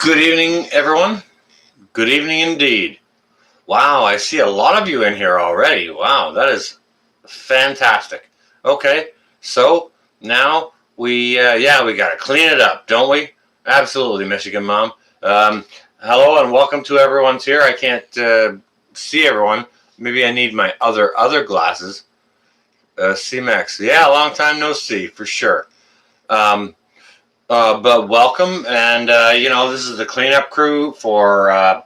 Good evening, everyone. Good evening indeed. Wow, I see a lot of you in here already. Wow, that is fantastic. Okay, so now we got to clean it up, don't we? Absolutely, Michigan Mom. Um, Hello and welcome to everyone's here. I can't see everyone. Maybe I need my other glasses. C-Max. Yeah, long time no see, for sure. Um, but welcome, and this is the cleanup crew for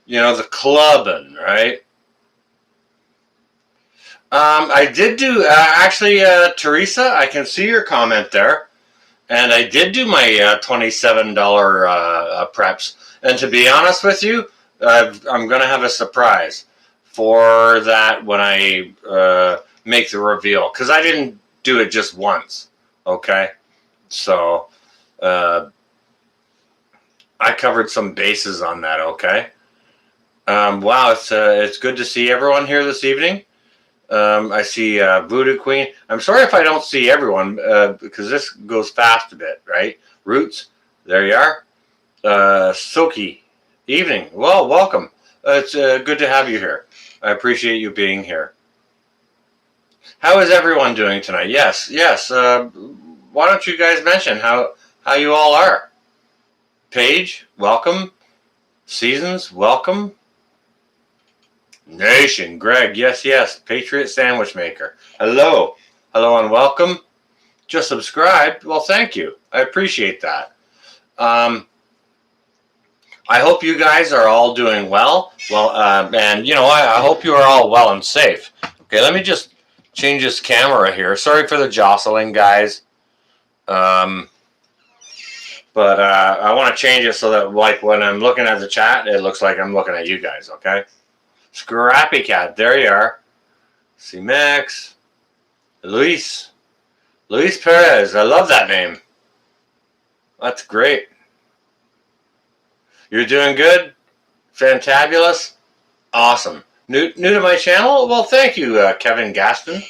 the clubbing, right? I did do actually, Teresa. I can see your comment there, and I did do my $27 preps. And to be honest with you, I'm gonna have a surprise for that when I make the reveal because I didn't do it just once. Okay, so I covered some bases on that. Okay. Wow, it's good to see everyone here this evening. I see Voodoo Queen. I'm sorry if I don't see everyone because this goes fast a bit, right? Roots, there you are. Silky, evening. Well, welcome. It's good to have you here. I appreciate you being here. How is everyone doing tonight? Yes, yes. Why don't you guys mention how you all are? Paige, welcome. Seasons, welcome. Nation, Greg, yes, yes. Patriot Sandwich Maker. Hello. Hello and welcome. Just subscribed. Well, thank you. I appreciate that. I hope you guys are all doing well. Well, and I hope you are all well and safe. Okay, let me just change this camera here. Sorry for the jostling, guys. But I want to change it so that, like, when I'm looking at the chat, it looks like I'm looking at you guys, okay? Scrappy Cat, there you are. C-Max. Luis Perez, I love that name. That's great. You're doing good? Fantabulous? Awesome. New to my channel? Well, thank you, Kevin Gaston.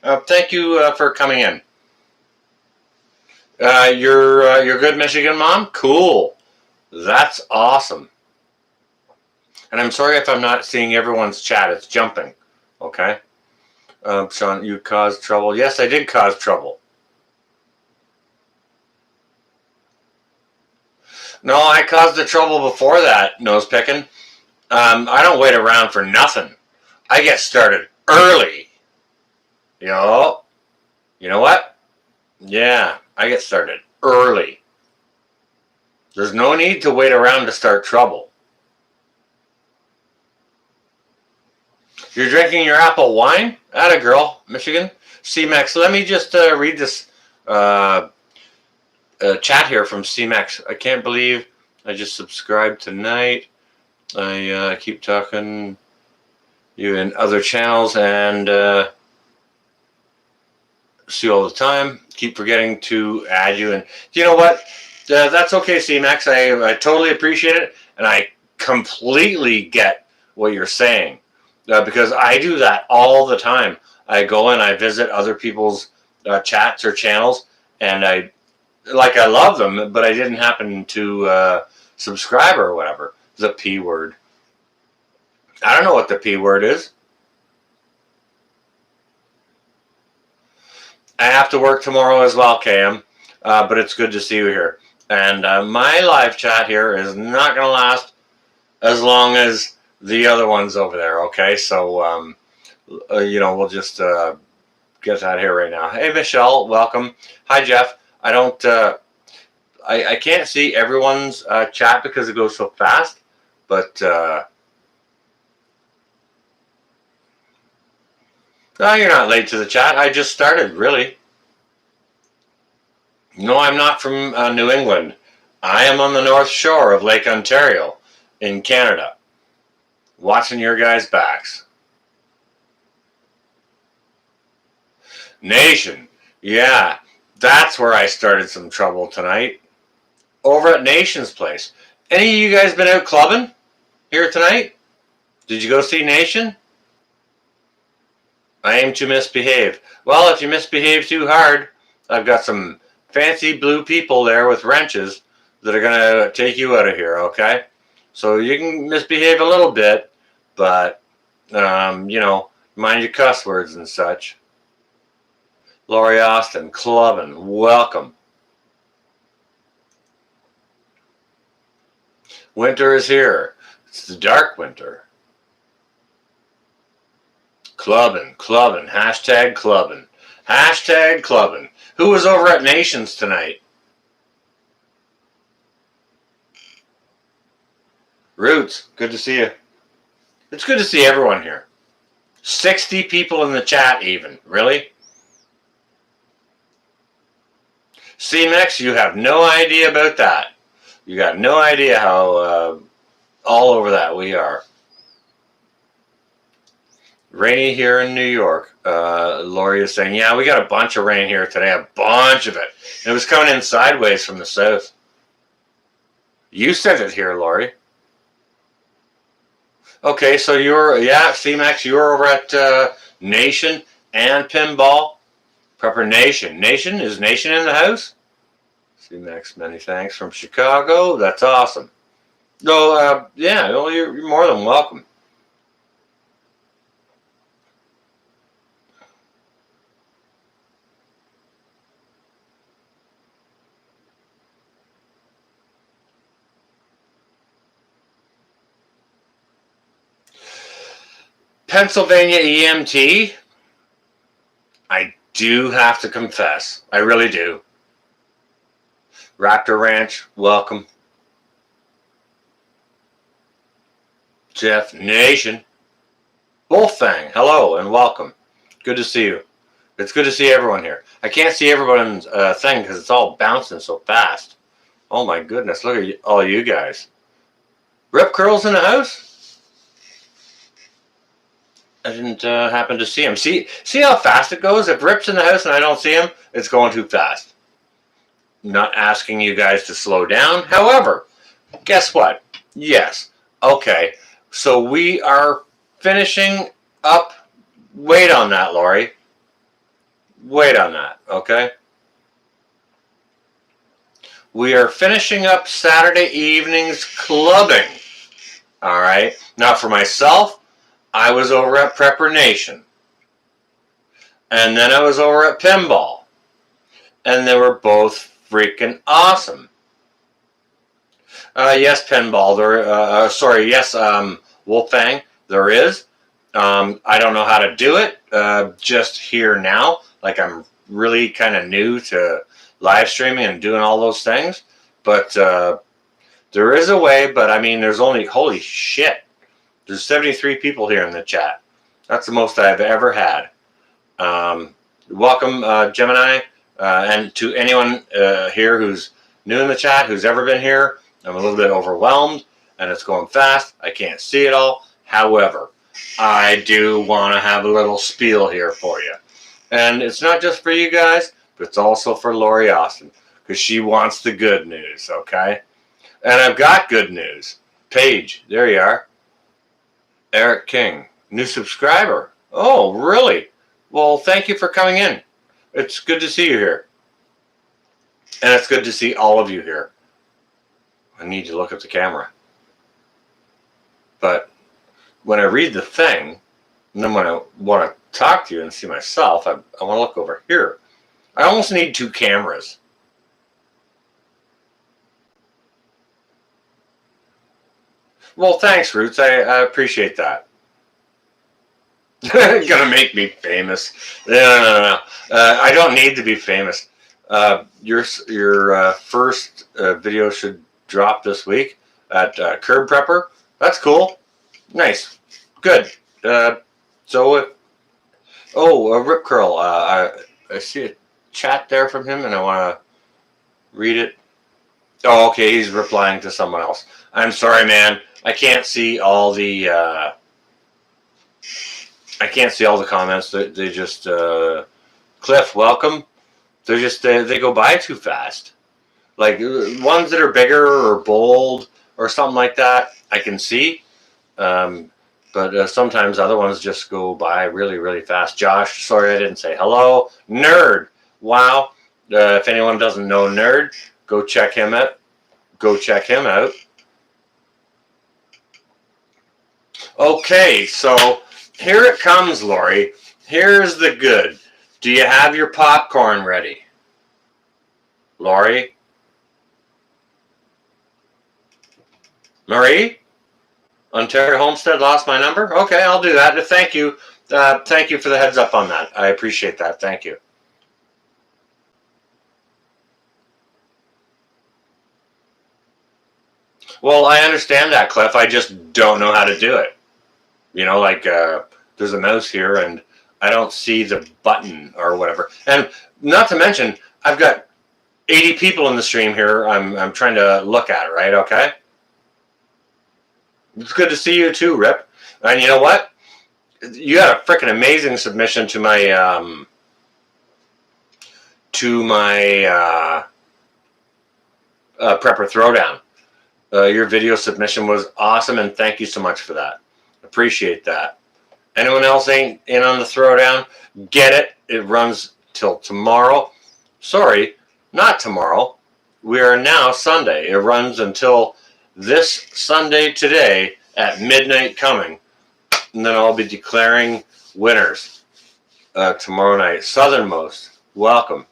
Thank you for coming in. You're good, Michigan Mom? Cool. That's awesome. And I'm sorry if I'm not seeing everyone's chat. It's jumping. Okay? Sean, you caused trouble. Yes, I did cause trouble. No, I caused the trouble before that, nose picking. I don't wait around for nothing. I get started early. You know what? Yeah, I get started early. There's no need to wait around to start trouble. You're drinking your apple wine? Atta girl, Michigan. C-Max, let me just read this chat here from C-Max. I can't believe I just subscribed tonight. I keep talking you in other channels and see all the time. Keep forgetting to add you. And you know what? That's okay, C-Max. I totally appreciate it. And I completely get what you're saying. Because I do that all the time. I go and I visit other people's chats or channels. And I love them, but I didn't happen to subscribe or whatever. The P word. I don't know what the P word is. I have to work tomorrow as well, Cam. But it's good to see you here. And my live chat here is not going to last as long as the other ones over there, okay? So, we'll just get that here right now. Hey, Michelle, welcome. Hi, Jeff. I don't... I can't see everyone's chat because it goes so fast, but no, you're not late to the chat. I just started, really. No, I'm not from New England. I am on the North Shore of Lake Ontario in Canada, watching your guys' backs. Nation, yeah, that's where I started some trouble tonight. Over at Nation's place. Any of you guys been out clubbing here tonight? Did you go see Nation? I aim to misbehave. Well, if you misbehave too hard, I've got some fancy blue people there with wrenches that are going to take you out of here, okay? So you can misbehave a little bit, but, you know, mind your cuss words and such. Lori Austin, clubbing, welcome. Winter is here. It's the dark winter. Clubbing, clubbing, hashtag clubbing. Hashtag clubbing. Who was over at Nations tonight? Roots, good to see you. It's good to see everyone here. 60 people in the chat even. Really? C-Mex, you have no idea about that. You got no idea how all over that we are. Rainy here in New York. Lori is saying, yeah, we got a bunch of rain here today. A bunch of it. And it was coming in sideways from the south. You sent it here, Lori. Okay, so you're, yeah, C-Max, you're over at Nation and Pinball. Prepper Nation. Nation? Is Nation in the house? C-Max, many thanks from Chicago. That's awesome. No, yeah, you're more than welcome. Pennsylvania EMT, I do have to confess. I really do. Raptor Ranch, welcome. Jeff Nation. Wolfang, hello and welcome. Good to see you. It's good to see everyone here. I can't see everyone's thing because it's all bouncing so fast. Oh my goodness, look at all you guys. Rip Curl's in the house? I didn't happen to see him. See how fast it goes? If Rip's in the house and I don't see him, it's going too fast. I'm not asking you guys to slow down. However, guess what? Yes. Okay. So we are finishing up. Wait on that, Lori. Wait on that, okay? We are finishing up Saturday evening's clubbing. All right. Now for myself, I was over at Prepper Nation. And then I was over at Pinball. And they were both freaking awesome. Yes, Pinball. Yes, Wolfang. There is. I don't know how to do it. Just here now. Like I'm really kind of new to live streaming and doing all those things. But there is a way. But I mean, there's only, holy shit. There's 73 people here in the chat. That's the most I've ever had. Welcome, Gemini, and to anyone here who's new in the chat, who's ever been here. I'm a little bit overwhelmed, and it's going fast. I can't see it all. However, I do want to have a little spiel here for you. And it's not just for you guys, but it's also for Lori Austin, because she wants the good news, okay? And I've got good news. Paige, there you are. Eric King, new subscriber. Oh, really? Well, thank you for coming in. It's good to see you here. And it's good to see all of you here. I need to look at the camera. But when I read the thing, and then when I want to talk to you and see myself, I want to look over here. I almost need two cameras. Well, thanks, Roots. I appreciate that. Gonna make me famous. No. I don't need to be famous. Your first video should drop this week at Curb Prepper. That's cool. Nice. Good. Rip Curl. I see a chat there from him, and I want to read it. Oh, okay. He's replying to someone else. I'm sorry, man. I can't see all the comments. They just Cliff, welcome. They're just they go by too fast. Like ones that are bigger or bold or something like that, I can see. But sometimes other ones just go by really, really fast. Josh, sorry I didn't say hello. Nerd, wow. If anyone doesn't know Nerd, go check him out. go check him out. Okay, so here it comes, Lori. Here's the good. Do you have your popcorn ready? Lori? Marie? Ontario Homestead lost my number? Okay, I'll do that. Thank you. Thank you for the heads up on that. I appreciate that. Thank you. Well, I understand that, Cliff. I just don't know how to do it. You know, like there's a mouse here and I don't see the button or whatever. And not to mention, I've got 80 people in the stream here. I'm trying to look at it, right? Okay. It's good to see you too, Rip. And you know what? You had a freaking amazing submission to my Prepper Throwdown. Your video submission was awesome, and thank you so much for that. Appreciate that. Anyone else ain't in on the Throwdown? Get it. It runs till tomorrow. Sorry, not tomorrow. We are now Sunday. It runs until this Sunday today at midnight coming. And then I'll be declaring winners tomorrow night. Southernmost, welcome.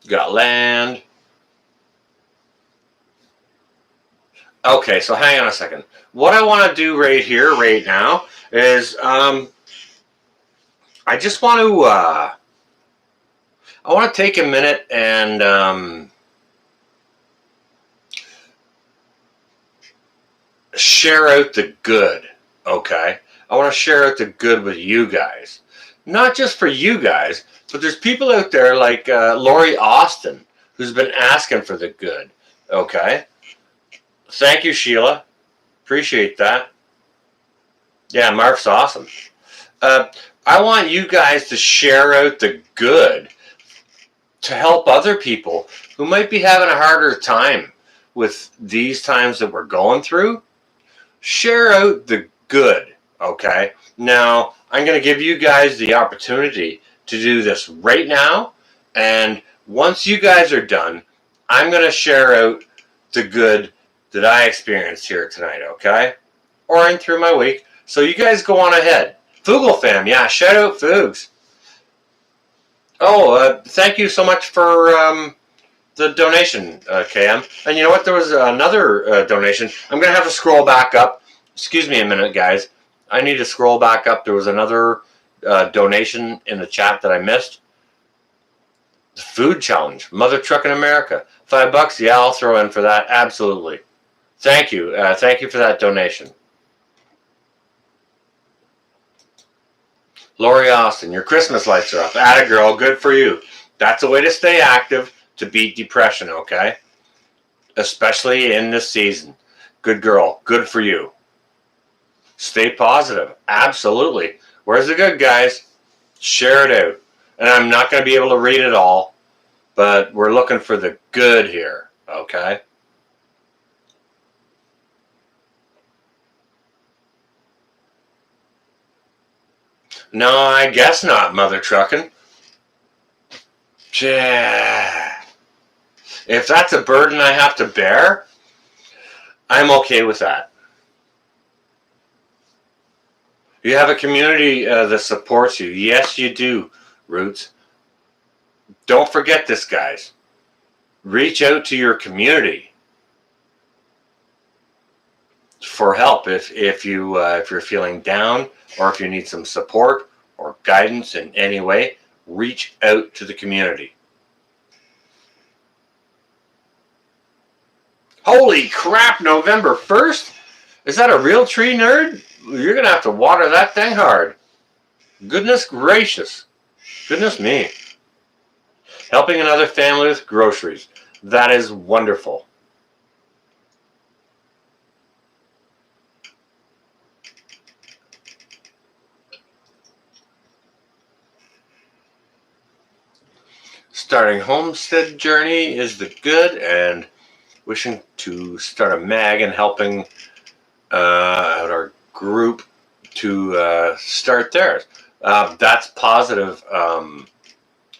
Got land. Okay, so hang on a second. What I want to do right here, right now, is I just want to take a minute and share out the good. Okay, I want to share out the good with you guys, not just for you guys, but there's people out there like Lori Austin who's been asking for the good. Okay. Thank you, Sheila. Appreciate that. Yeah, Mark's awesome. I want you guys to share out the good to help other people who might be having a harder time with these times that we're going through. Share out the good, okay? Now, I'm going to give you guys the opportunity to do this right now, and once you guys are done, I'm going to share out the good that I experienced here tonight, okay? Or in through my week. So you guys go on ahead. Foogle fam, yeah, shout out Foogs. Oh, thank you so much for the donation, KM. And you know what? There was another donation. I'm going to have to scroll back up. Excuse me a minute, guys. I need to scroll back up. There was another donation in the chat that I missed. The food challenge. Mother Truck in America. $5? Yeah, I'll throw in for that. Absolutely. Thank you. Thank you for that donation. Lori Austin, your Christmas lights are up. Atta girl, good for you. That's a way to stay active to beat depression, okay? Especially in this season. Good girl. Good for you. Stay positive. Absolutely. Where's the good, guys? Share it out. And I'm not going to be able to read it all, but we're looking for the good here, okay? No, I guess not, Mother Truckin'. Yeah. If that's a burden I have to bear, I'm okay with that. You have a community that supports you. Yes, you do, Roots. Don't forget this, guys. Reach out to your community for help if you're feeling down or if you need some support or guidance in any way. Reach out to the community. Holy crap, November 1st? Is that a real tree, nerd? You're going to have to water that thing hard. Goodness gracious. Goodness me. Helping another family with groceries. That is wonderful. Starting homestead journey is the good, and wishing to start a mag and helping out our group to start theirs. That's positive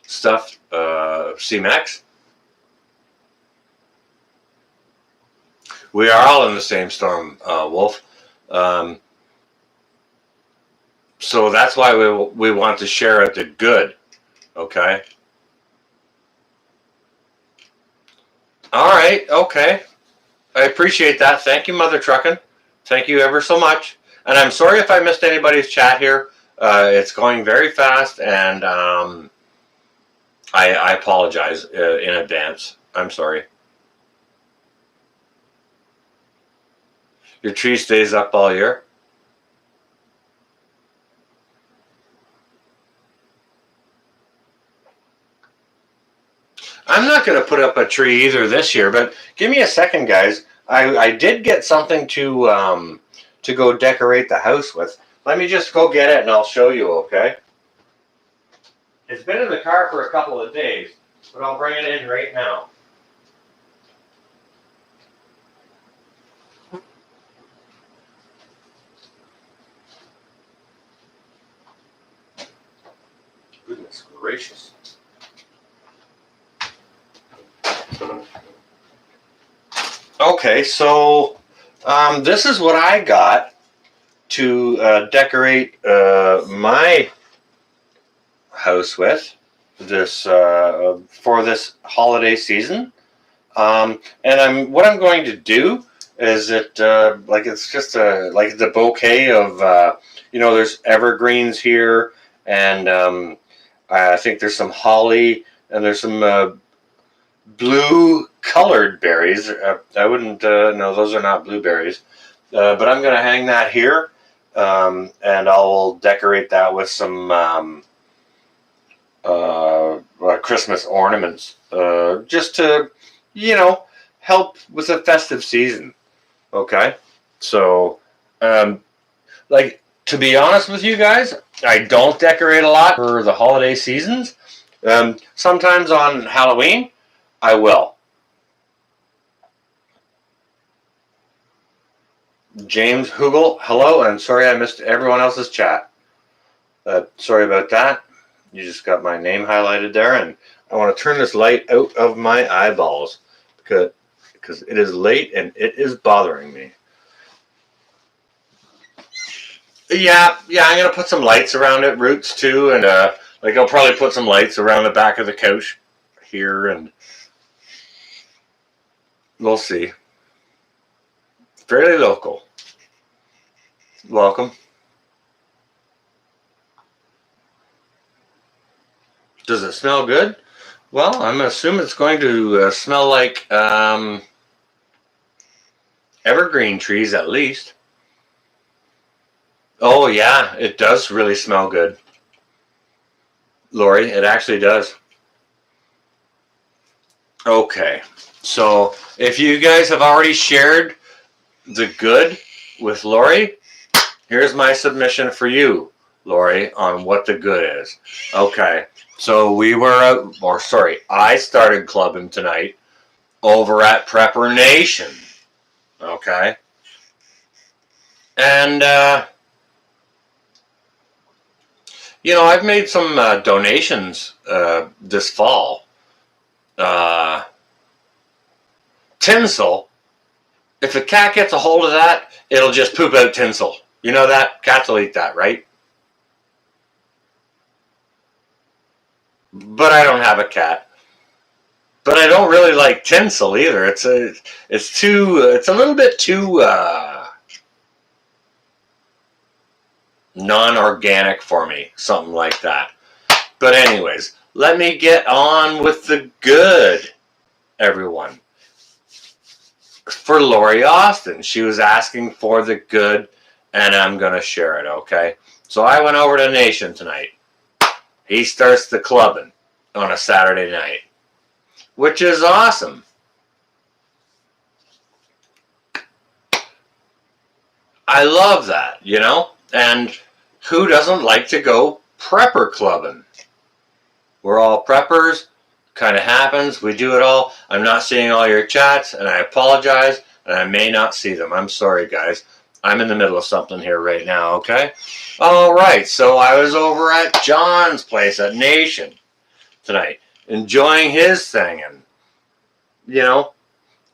stuff, CMAX. We are all in the same storm, Wolf. So that's why we want to share the good. Okay. All right. Okay. I appreciate that. Thank you, Mother Truckin'. Thank you ever so much. And I'm sorry if I missed anybody's chat here. It's going very fast, and I apologize in advance. I'm sorry. Your tree stays up all year? I'm not going to put up a tree either this year, but give me a second, guys. I did get something to go decorate the house with. Let me just go get it, and I'll show you, okay? It's been in the car for a couple of days, but I'll bring it in right now. Goodness gracious. Okay, so this is what I got to decorate my house with this for this holiday season. And what I'm going to do is like it's just like the bouquet of there's evergreens here, and I think there's some holly, and there's some blue colored berries. I wouldn't no, those are not blueberries, but I'm going to hang that here, and I'll decorate that with some Christmas ornaments, just to help with the festive season. Okay, so like, to be honest with you guys, I don't decorate a lot for the holiday seasons. Sometimes on Halloween I will. James Hugel, hello, and sorry I missed everyone else's chat. Sorry about that. You just got my name highlighted there, and I want to turn this light out of my eyeballs because it is late and it is bothering me. Yeah, I'm gonna put some lights around it, Roots, too, and like I'll probably put some lights around the back of the couch here, and we'll see. Fairly local. Welcome. Does it smell good? Well, I'm assuming it's going to smell like evergreen trees at least. Oh yeah, it does really smell good, Lori. It actually does. Okay, so if you guys have already shared the good with Lori, here's my submission for you, Lori, on what the good is. Okay, so I started clubbing tonight over at Prepper Nation. Okay, and I've made some donations this fall. Tinsel. If a cat gets a hold of that, it'll just poop out tinsel. You know that? Cats will eat that, right? But I don't have a cat. But I don't really like tinsel either. It's a little bit too non-organic for me, something like that. But anyways, let me get on with the good, everyone. For Lori Austin, she was asking for the good, and I'm going to share it, okay? So I went over to Nation tonight. He starts the clubbing on a Saturday night, which is awesome. I love that, and who doesn't like to go prepper clubbing? We're all preppers. Kind of happens. We do it all. I'm not seeing all your chats, and I apologize, and I may not see them. I'm sorry, guys. I'm in the middle of something here right now, okay? All right, so I was over at John's place at Nation tonight, enjoying his thing, and,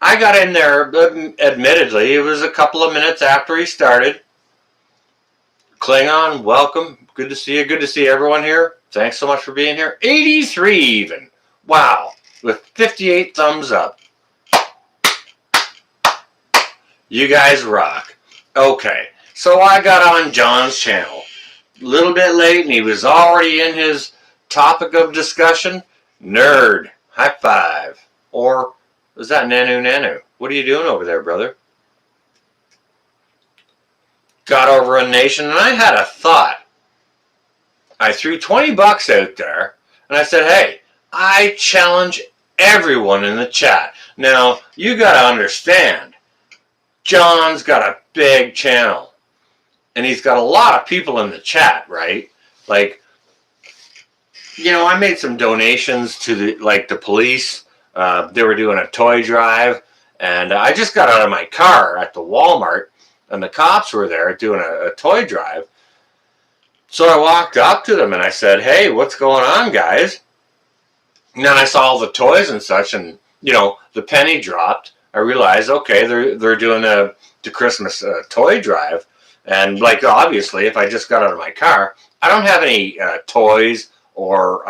I got in there, admittedly, it was a couple of minutes after he started. Klingon, welcome. Good to see you. Good to see everyone here. Thanks so much for being here. 83 even. Wow. With 58 thumbs up. You guys rock. Okay. So I got on John's channel. A little bit late and he was already in his topic of discussion. Nerd. High five. Or was that Nanu Nanu? What are you doing over there, brother? Got over a nation, and I had a thought. I threw 20 bucks out there, and I said, hey, I challenge everyone in the chat. Now, you got to understand, John's got a big channel, and he's got a lot of people in the chat, right? Like, you know, I made some donations to the police. They were doing a toy drive, and I just got out of my car at the Walmart, and the cops were there doing a toy drive. So I walked up to them and I said, hey, what's going on, guys? And then I saw all the toys and such, and, you know, the penny dropped. I realized, okay, they're doing the Christmas toy drive. And, like, obviously, if I just got out of my car, I don't have any toys or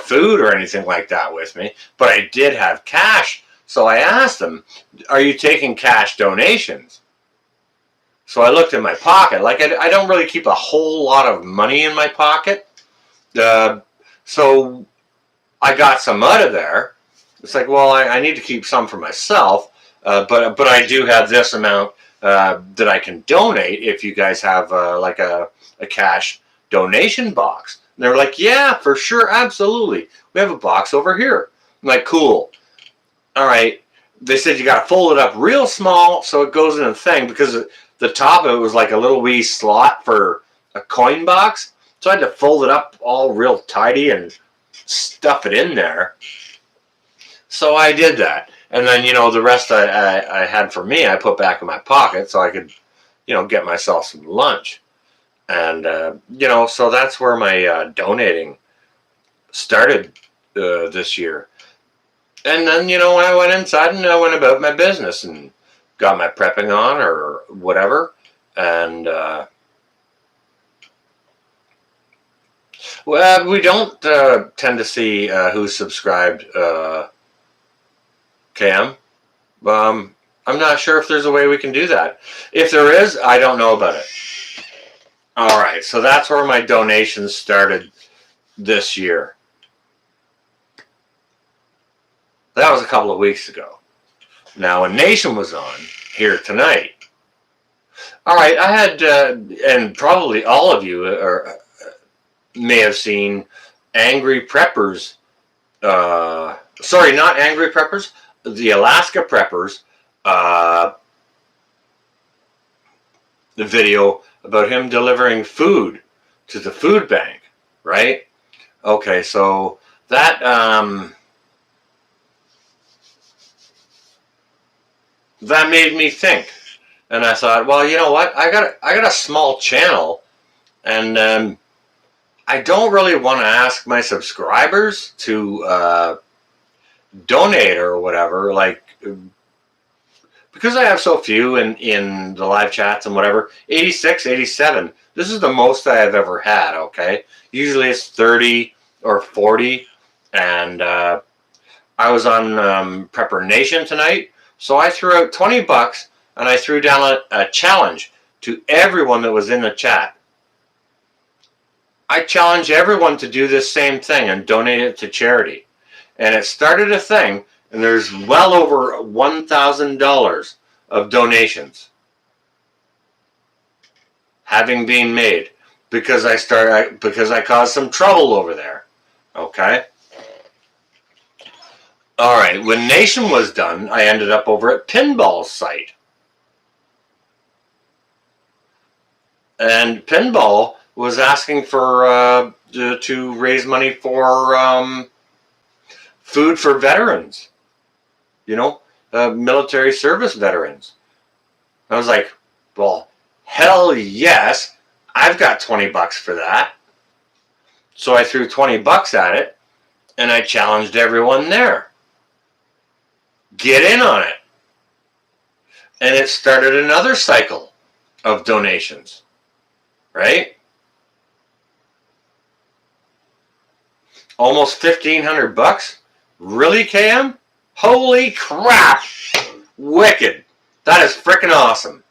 food or anything like that with me. But I did have cash. So I asked them, are you taking cash donations? So I looked in my pocket. Like, I don't really keep a whole lot of money in my pocket. So I got some out of there. It's like, well, I need to keep some for myself. But I do have this amount that I can donate if you guys have like a cash donation box. And they're like, yeah, for sure, absolutely. We have a box over here. I'm like, cool. All right. They said you got to fold it up real small so it goes in a thing, because the top of it was like a little wee slot for a coin box. So I had to fold it up all real tidy and stuff it in there. So I did that. And then, you know, the rest I had for me, I put back in my pocket so I could, you know, get myself some lunch. And, you know, so that's where my donating started this year. And then, you know, I went inside and I went about my business and got my prepping on or whatever. And, well, we don't tend to see who's subscribed, Cam. I'm not sure if there's a way we can do that. If there is, I don't know about it. All right, so that's where my donations started this year. That was a couple of weeks ago. Now, when Nation was on here tonight, all right, I had, and probably all of you may have seen Angry Preppers. Sorry, not Angry Preppers. The Alaska Preppers. The video about him delivering food to the food bank, right? Okay, so that that made me think, and I thought, well, you know what? I got a small channel, and I don't really want to ask my subscribers to donate or whatever, like, because I have so few in the live chats and whatever. 86, 87. This is the most I have ever had, okay? Usually it's 30 or 40, and I was on Prepper Nation tonight, so I threw out 20 bucks, and I threw down a challenge to everyone that was in the chat. I challenge everyone to do this same thing and donate it to charity. And it started a thing, and there's well over $1,000 of donations having been made because I caused some trouble over there. Okay? All right, when Nation was done, I ended up over at Pinball's site. And Pinball was asking for to raise money for food for veterans, you know, military service veterans. I was like, well, hell yes, I've got 20 bucks for that. So I threw 20 bucks at it, and I challenged everyone there. get in on it. And it started another cycle of donations, right? Almost $1,500. Really, KM? Holy crap! Wicked. That is freaking awesome.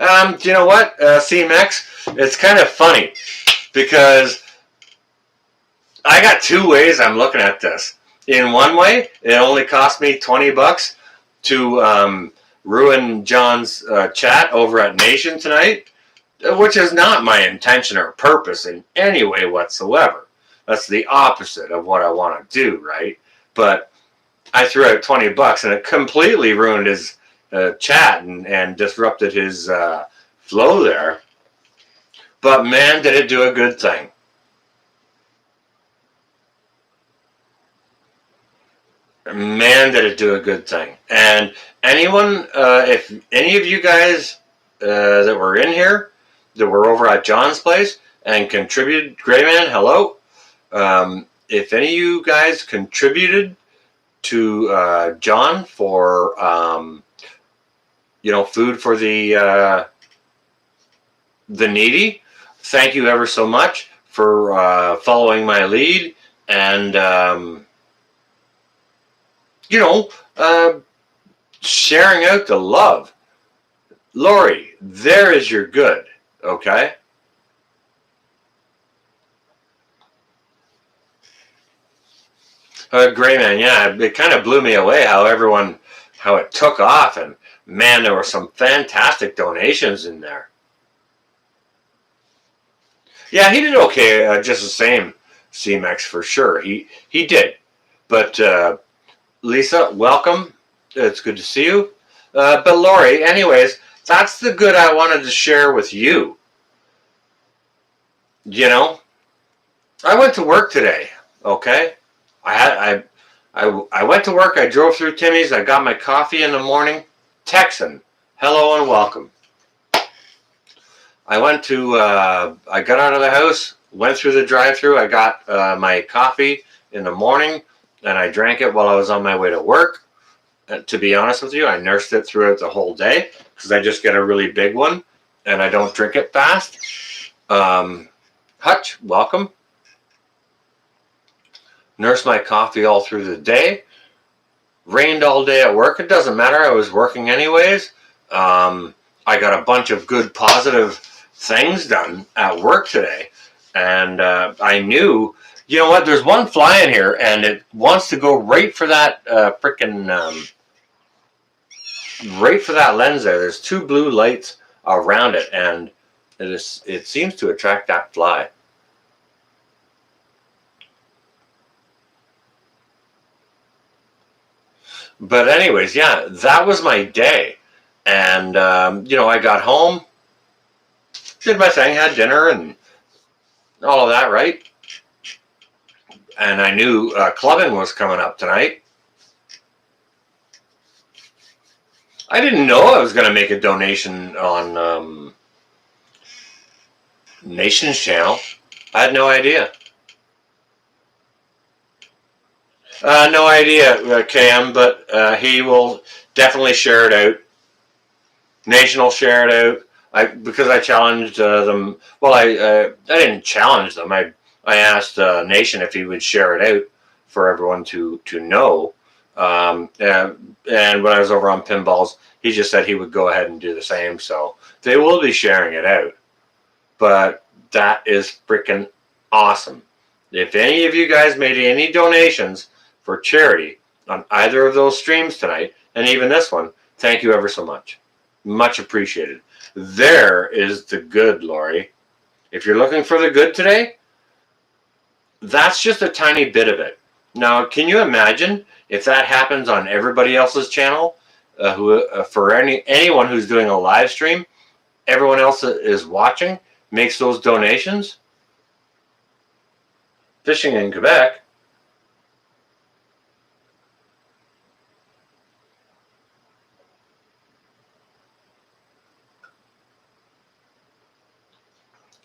You know what, CMX? It's kind of funny because I got two ways I'm looking at this. In one way, it only cost me $20 to ruin John's chat over at Nation tonight, which is not my intention or purpose in any way whatsoever. That's the opposite of what I want to do, right? But I threw out $20 and it completely ruined his chat and disrupted his flow there. But man, did it do a good thing. Man, did it do a good thing. And anyone, if any of you guys that were in here, that were over at John's place and contributed, Greyman, hello. If any of you guys contributed to John for, food for the needy, thank you ever so much for following my lead and, sharing out the love. Lori, there is your good, okay? Greyman, yeah, it kind of blew me away how it took off, and man, there were some fantastic donations in there. Yeah, he did okay, just the same, CMX, for sure. He did. But Lisa, welcome. It's good to see you. But Lori, anyways, that's the good I wanted to share with you. I went to work today, okay? I went to work, I drove through Timmy's, I got my coffee in the morning. Texan, hello and welcome. I got out of the house, went through the drive-thru, I got my coffee in the morning, and I drank it while I was on my way to work. To be honest with you, I nursed it throughout the whole day because I just get a really big one and I don't drink it fast. Hutch, welcome. Nursed my coffee all through the day. Rained all day at work. It doesn't matter. I was working anyways. I got a bunch of good positive things done at work today. And I knew, you know what, there's one fly in here and it wants to go right for that right for that lens there. There's two blue lights around it and it seems to attract that fly. But anyways, yeah, that was my day. And, I got home, did my thing, had dinner and all of that, right? And I knew clubbing was coming up tonight. I didn't know I was going to make a donation on Nation's channel. I had no idea. No idea, KM, but he will definitely share it out. Nation will share it out. Because I challenged them. Well, I didn't challenge them. I asked Nation if he would share it out for everyone to know. And when I was over on Pinballs, he just said he would go ahead and do the same. So they will be sharing it out. But that is freaking awesome. If any of you guys made any donations for charity on either of those streams tonight, and even this one, thank you ever so much. Much appreciated. There is the good, Lori. If you're looking for the good today, that's just a tiny bit of it. Now, can you imagine if that happens on everybody else's channel? For anyone who's doing a live stream, everyone else that is watching makes those donations. Fishing in Quebec.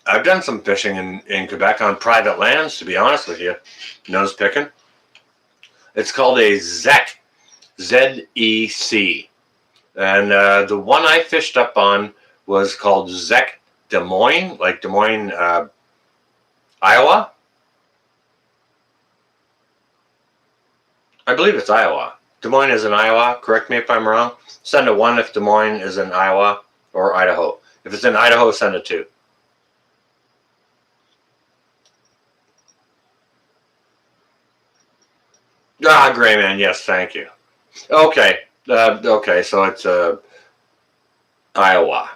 I've done some fishing in Quebec on private lands, to be honest with you. Nose picking. It's called a ZEC, Z-E-C. And the one I fished up on was called ZEC Des Moines, like Des Moines, Iowa. I believe it's Iowa. Des Moines is in Iowa. Correct me if I'm wrong. Send a 1 if Des Moines is in Iowa or Idaho. If it's in Idaho, send a 2. Ah, Gray Man. Yes, thank you. Okay. Okay, so it's Iowa.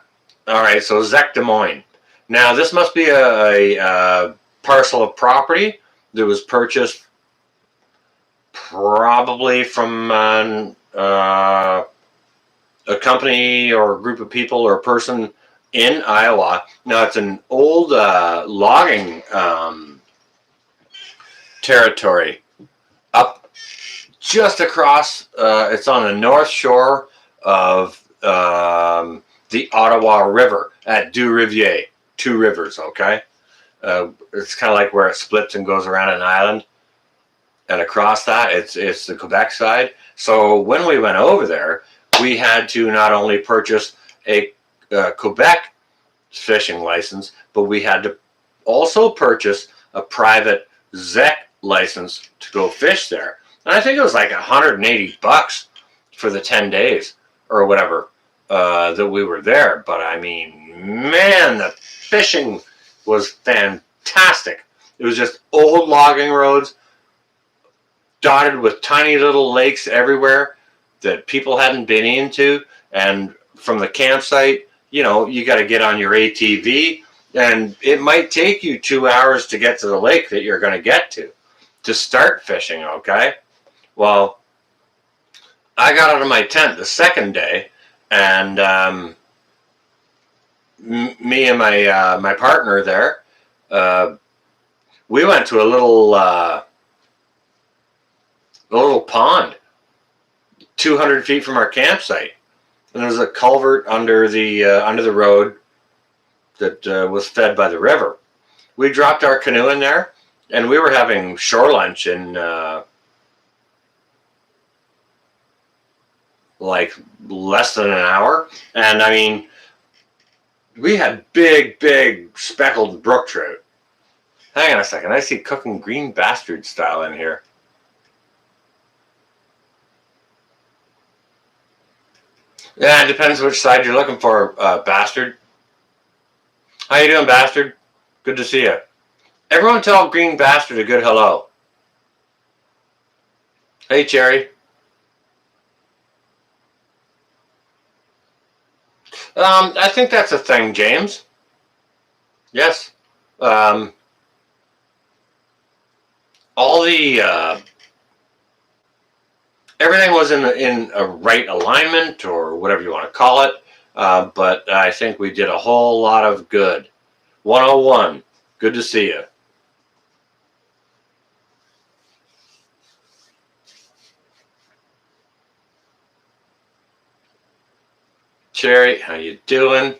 All right, so ZEC Des Moines. Now, this must be a parcel of property that was purchased probably from a company or a group of people or a person in Iowa. Now, it's an old logging territory up just across. It's on the north shore of the Ottawa River at Deux Rivières, 2 rivers, okay? It's kind of like where it splits and goes around an island. And across that, it's the Quebec side. So when we went over there, we had to not only purchase a Quebec fishing license, but we had to also purchase a private ZEC license to go fish there. And I think it was like $180 for the 10 days or whatever that we were there. But I mean, man, the fishing was fantastic. It was just old logging roads dotted with tiny little lakes everywhere that people hadn't been into. And from the campsite, you know, you got to get on your ATV, and it might take you 2 hours to get to the lake that you're going to get to start fishing, okay? Well, I got out of my tent the second day, and me and my partner there, we went to a little pond 200 feet from our campsite, and there was a culvert under the road that was fed by the river. We dropped our canoe in there, and we were having shore lunch in like less than an hour. And I mean, we had big speckled brook trout. Hang on a second, I see Cooking Green Bastard style in here. Yeah, it depends which side you're looking for, Bastard. How you doing, Bastard? Good to see you. Everyone tell Green Bastard a good hello. Hey, Cherry. I think that's a thing, James. Yes. All the everything was in a right alignment, or whatever you want to call it. But I think we did a whole lot of good. 101. Good to see you. Cherry, how you doing?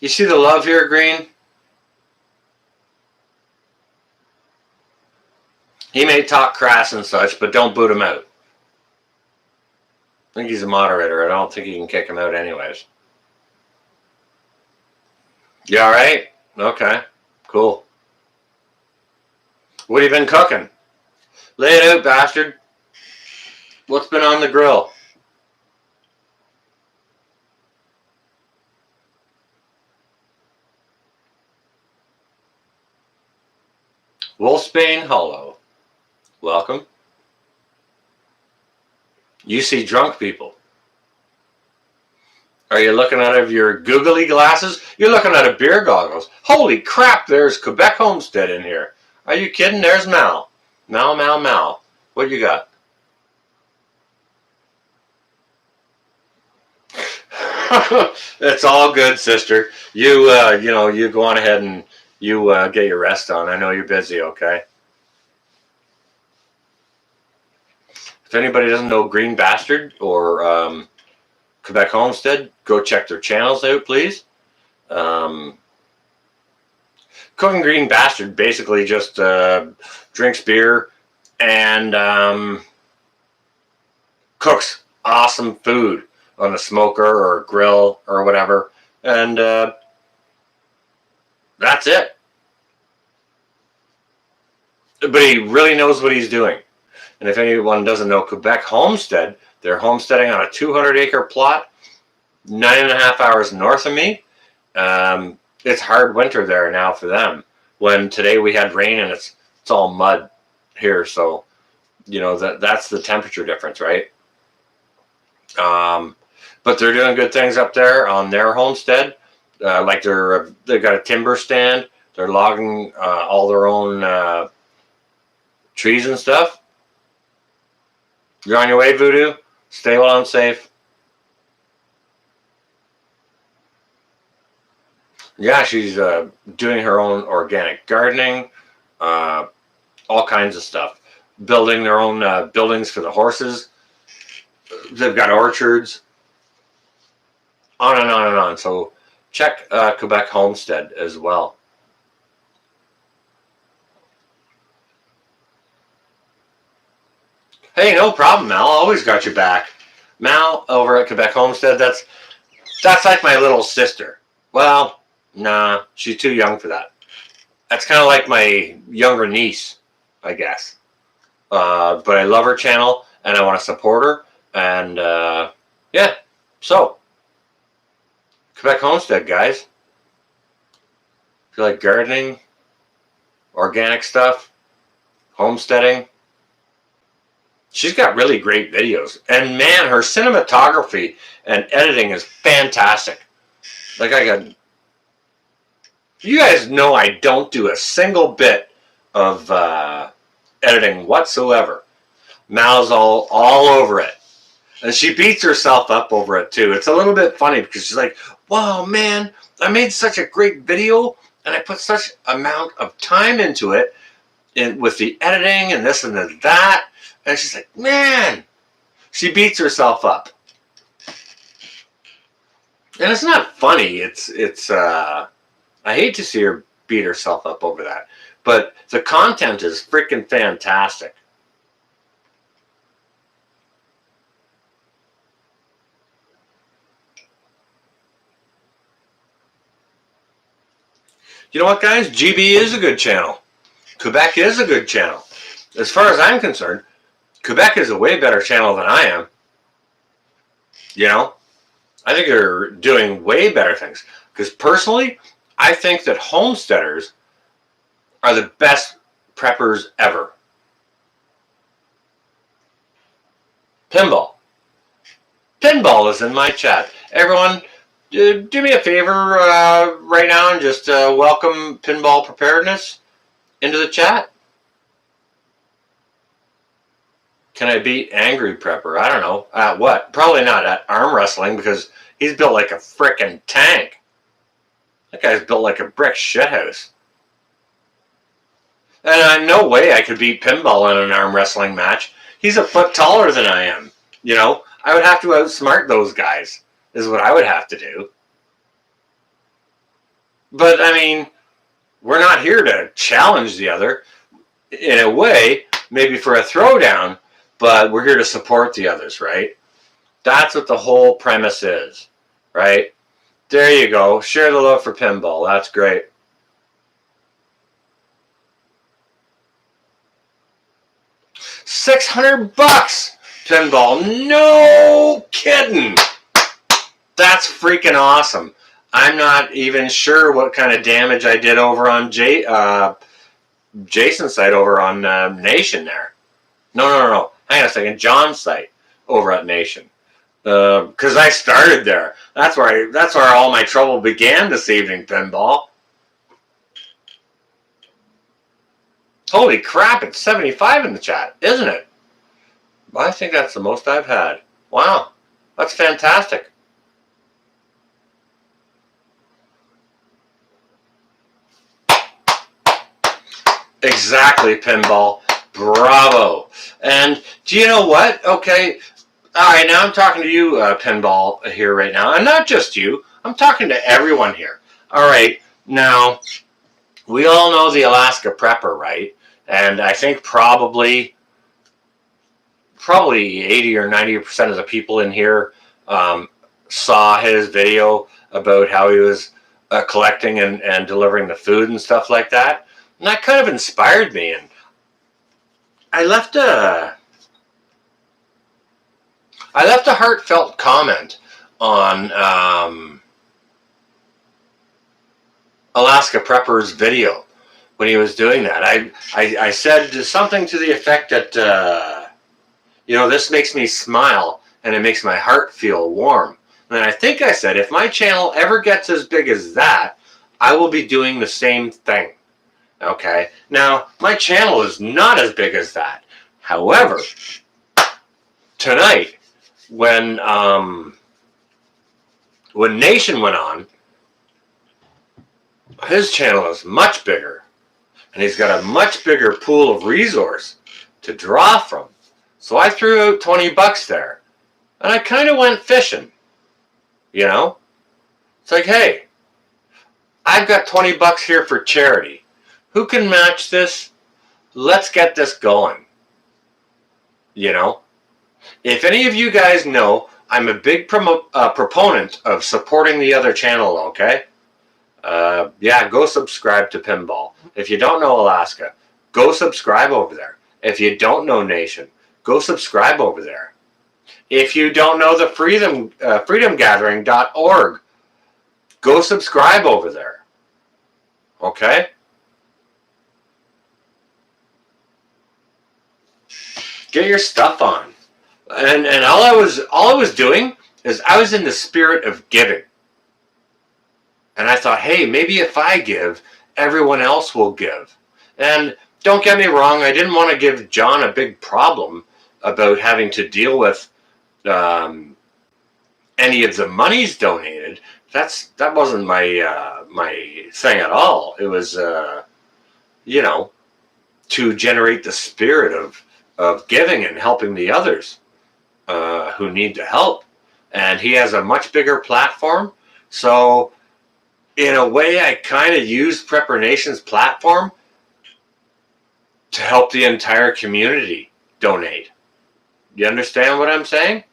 You see the love here, Green? He may talk crass and such, but don't boot him out. I think he's a moderator. I don't think you can kick him out anyways. You all right? Okay, cool. What have you been cooking? Lay it out, bastard. What's been on the grill? Wolfsbane Hollow. Welcome. You see drunk people. Are you looking out of your googly glasses? You're looking out of beer goggles. Holy crap, there's Quebec Homestead in here. Are you kidding? There's Mal. Mal. What you got? It's all good, sister. You go on ahead and you get your rest on. I know you're busy, okay? If anybody doesn't know Green Bastard or Quebec Homestead, go check their channels out, please. Cooking Green Bastard basically just drinks beer and cooks awesome food on a smoker or a grill or whatever, and that's it. But he really knows what he's doing. And if anyone doesn't know, Quebec Homestead, they're homesteading on a 200-acre plot, 9.5 hours north of me. It's hard winter there now for them. When today we had rain and it's all mud here, so you know that's the temperature difference, right? But they're doing good things up there on their homestead. Like they've got a timber stand. They're logging all their own trees and stuff. You're on your way, Voodoo. Stay well and safe. Yeah, she's doing her own organic gardening, all kinds of stuff. Building their own buildings for the horses. They've got orchards. On and on and on. So check Quebec Homestead as well. Hey, no problem, Mal. Always got your back. Mal over at Quebec Homestead, that's like my little sister. Well, nah, she's too young for that. That's kind of like my younger niece, I guess. But I love her channel, and I want to support her. And, yeah, so, Quebec Homestead, guys. If you like gardening, organic stuff, homesteading, she's got really great videos. And, man, her cinematography and editing is fantastic. Like, you guys know I don't do a single bit of editing whatsoever. Mal's all over it. And she beats herself up over it, too. It's a little bit funny because she's like, wow, man, I made such a great video, and I put such amount of time into it with the editing and this and that. And she's like, man, she beats herself up. And it's not funny. It's I hate to see her beat herself up over that. But the content is freaking fantastic. You know what, guys? GB is a good channel. Quebec is a good channel. As far as I'm concerned, Quebec is a way better channel than I am. You know? I think they're doing way better things. Because personally, I think that homesteaders are the best preppers ever. Pinball. Pinball is in my chat. Everyone, do me a favor right now and just welcome Pinball Preparedness into the chat. Can I beat Angry Prepper? I don't know. At what? Probably not at arm wrestling because he's built like a frickin' tank. That guy's built like a brick shithouse. And no way I could beat Pinball in an arm wrestling match. He's a foot taller than I am. You know, I would have to outsmart those guys, is what I would have to do. But, I mean, we're not here to challenge the other. In a way, maybe for a throwdown, but we're here to support the others, right? That's what the whole premise is, right? There you go. Share the love for Pinball. That's great. $600, Pinball. No kidding. That's freaking awesome. I'm not even sure what kind of damage I did over on Jason's site over on Nation there. No. Hang on a second. John's site over at Nation. Because I started there. That's where all my trouble began this evening, Pinball. Holy crap, it's 75 in the chat, isn't it? I think that's the most I've had. Wow, that's fantastic. Exactly, Pinball. Bravo. And do you know what? Okay, all right, now I'm talking to you, Pinball, here right now. And not just you. I'm talking to everyone here. All right, now, we all know the Alaska Prepper, right? And I think probably 80 or 90% of the people in here saw his video about how he was collecting and delivering the food and stuff like that. And that kind of inspired me. And I left a heartfelt comment on Alaska Prepper's video when he was doing that. I said something to the effect that, this makes me smile and it makes my heart feel warm. And I think I said, if my channel ever gets as big as that, I will be doing the same thing. Okay? Now, my channel is not as big as that. However, tonight, when Nation went on, his channel is much bigger. And he's got a much bigger pool of resource to draw from. So I threw out $20 there. And I kind of went fishing. It's like, hey, I've got $20 here for charity. Who can match this? Let's get this going. If any of you guys know, I'm a big proponent of supporting the other channel, okay? Go subscribe to Pinball. If you don't know Alaska, go subscribe over there. If you don't know Nation, go subscribe over there. If you don't know the freedomgathering.org, go subscribe over there. Okay? Get your stuff on. And all I was doing is I was in the spirit of giving. And I thought, hey, maybe if I give, everyone else will give. And don't get me wrong, I didn't want to give John a big problem about having to deal with any of the monies donated. That wasn't my thing at all. It was to generate the spirit of giving and helping the others who need the help. And he has a much bigger platform. So in a way, I kind of used Prepper Nation's platform to help the entire community donate. You understand what I'm saying?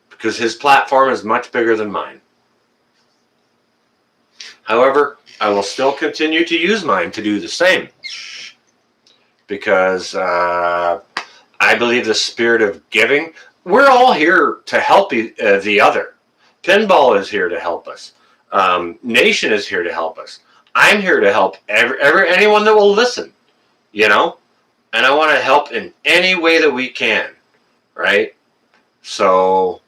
Because his platform is much bigger than mine. However, I will still continue to use mine to do the same. Because I believe the spirit of giving, we're all here to help the other. Pinball is here to help us. Nation is here to help us. I'm here to help anyone that will listen, and I want to help in any way that we can, right? So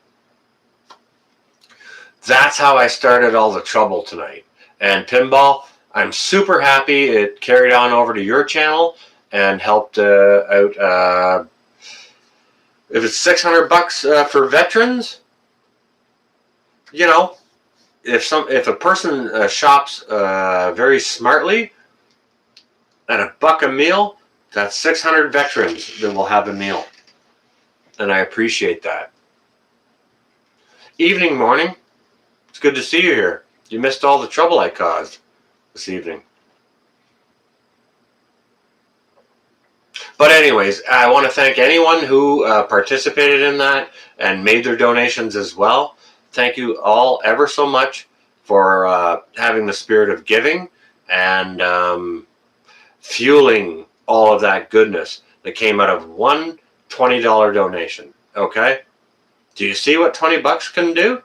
that's how I started all the trouble tonight. And Pinball, I'm super happy it carried on over to your channel and helped out. If it's $600 for veterans, if a person shops very smartly at $1 a meal, that's 600 veterans that will have a meal. And I appreciate that. Evening, morning. It's good to see you here. You missed all the trouble I caused this evening. But anyways, I want to thank anyone who participated in that and made their donations as well. Thank you all ever so much for having the spirit of giving and fueling all of that goodness that came out of one $20 donation. Okay? Do you see what $20 can do?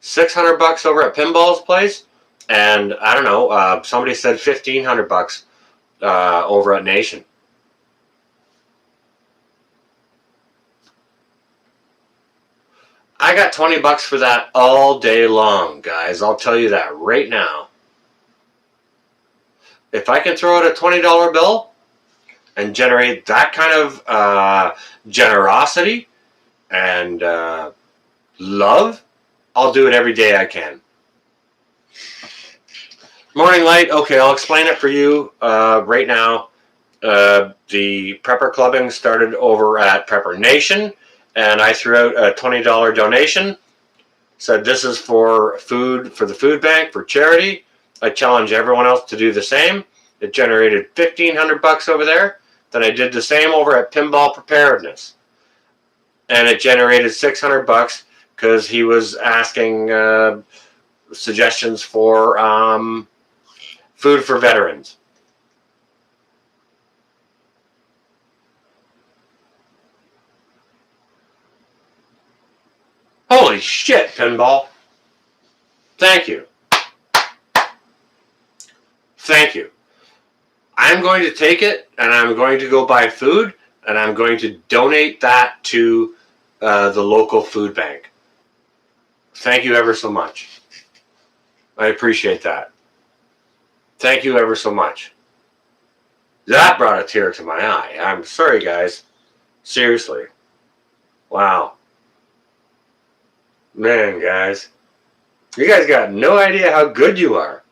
$600 over at Pinball's place, and I don't know, somebody said $1,500 over at Nation. I got $20 for that all day long, guys. I'll tell you that right now. If I can throw out a $20 bill and generate that kind of generosity and love, I'll do it every day I can. Morning Light. Okay, I'll explain it for you right now. The Prepper Clubbing started over at Prepper Nation, and I threw out a $20 donation. Said this is for food, for the food bank, for charity. I challenge everyone else to do the same. It generated $1,500 over there. Then I did the same over at Pinball Preparedness, and it generated $600 because he was asking suggestions for food for veterans. Holy shit, Pinball. Thank you. Thank you. I'm going to take it, and I'm going to go buy food, and I'm going to donate that to the local food bank. Thank you ever so much. I appreciate that. Thank you ever so much. That brought a tear to my eye. I'm sorry, guys. Seriously. Wow. Man, guys. You guys got no idea how good you are.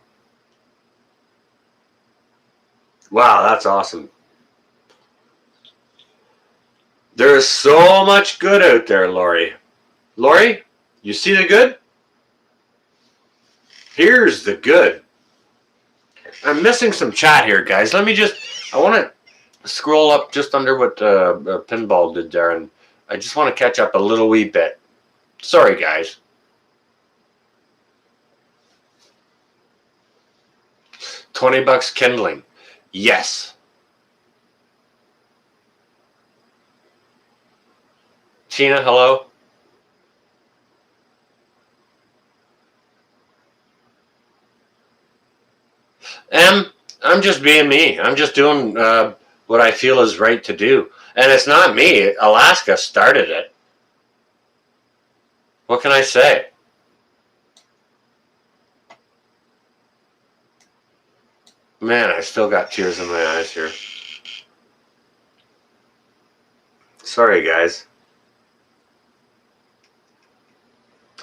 Wow, that's awesome. There is so much good out there, Lori. Lori, you see the good? Here's the good. I'm missing some chat here, guys. I want to scroll up just under what Pinball did there, and I just want to catch up a little wee bit. Sorry, guys. $20 kindling. Yes. Tina, hello. I'm just being me. I'm just doing what I feel is right to do. And it's not me. Alaska started it. What can I say? Man, I still got tears in my eyes here. Sorry, guys.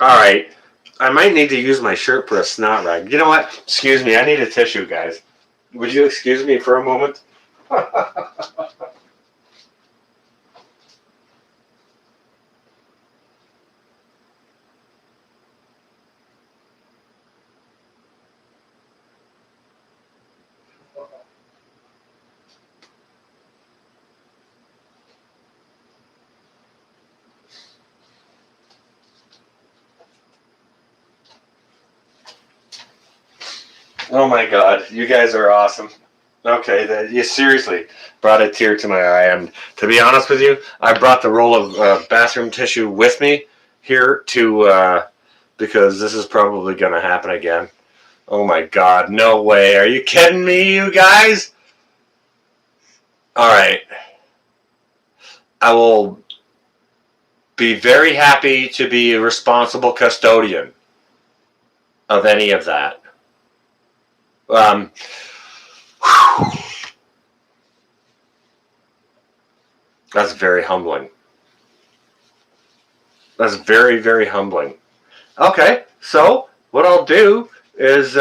Alright. I might need to use my shirt for a snot rag. You know what? Excuse me. I need a tissue, guys. Would you excuse me for a moment? Oh my god, you guys are awesome. Okay, you seriously brought a tear to my eye, and to be honest with you, I brought the roll of bathroom tissue with me here to because this is probably going to happen again. Oh my god, no way. Are you kidding me, you guys? Alright. I will be very happy to be a responsible custodian of any of that. That's very humbling. That's very, very humbling. Okay, so what I'll do is,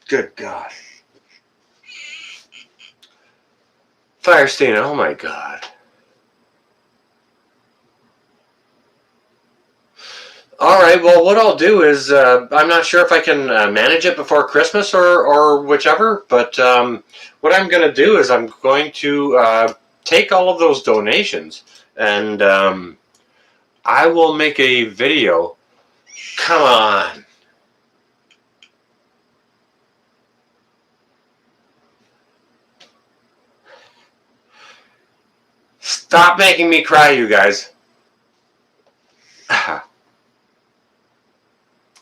good God. Firestina, oh my God. All right, well, what I'll do is, I'm not sure if I can manage it before Christmas or whichever, but what I'm going to do is I'm going to take all of those donations and I will make a video. Come on. Stop making me cry, you guys.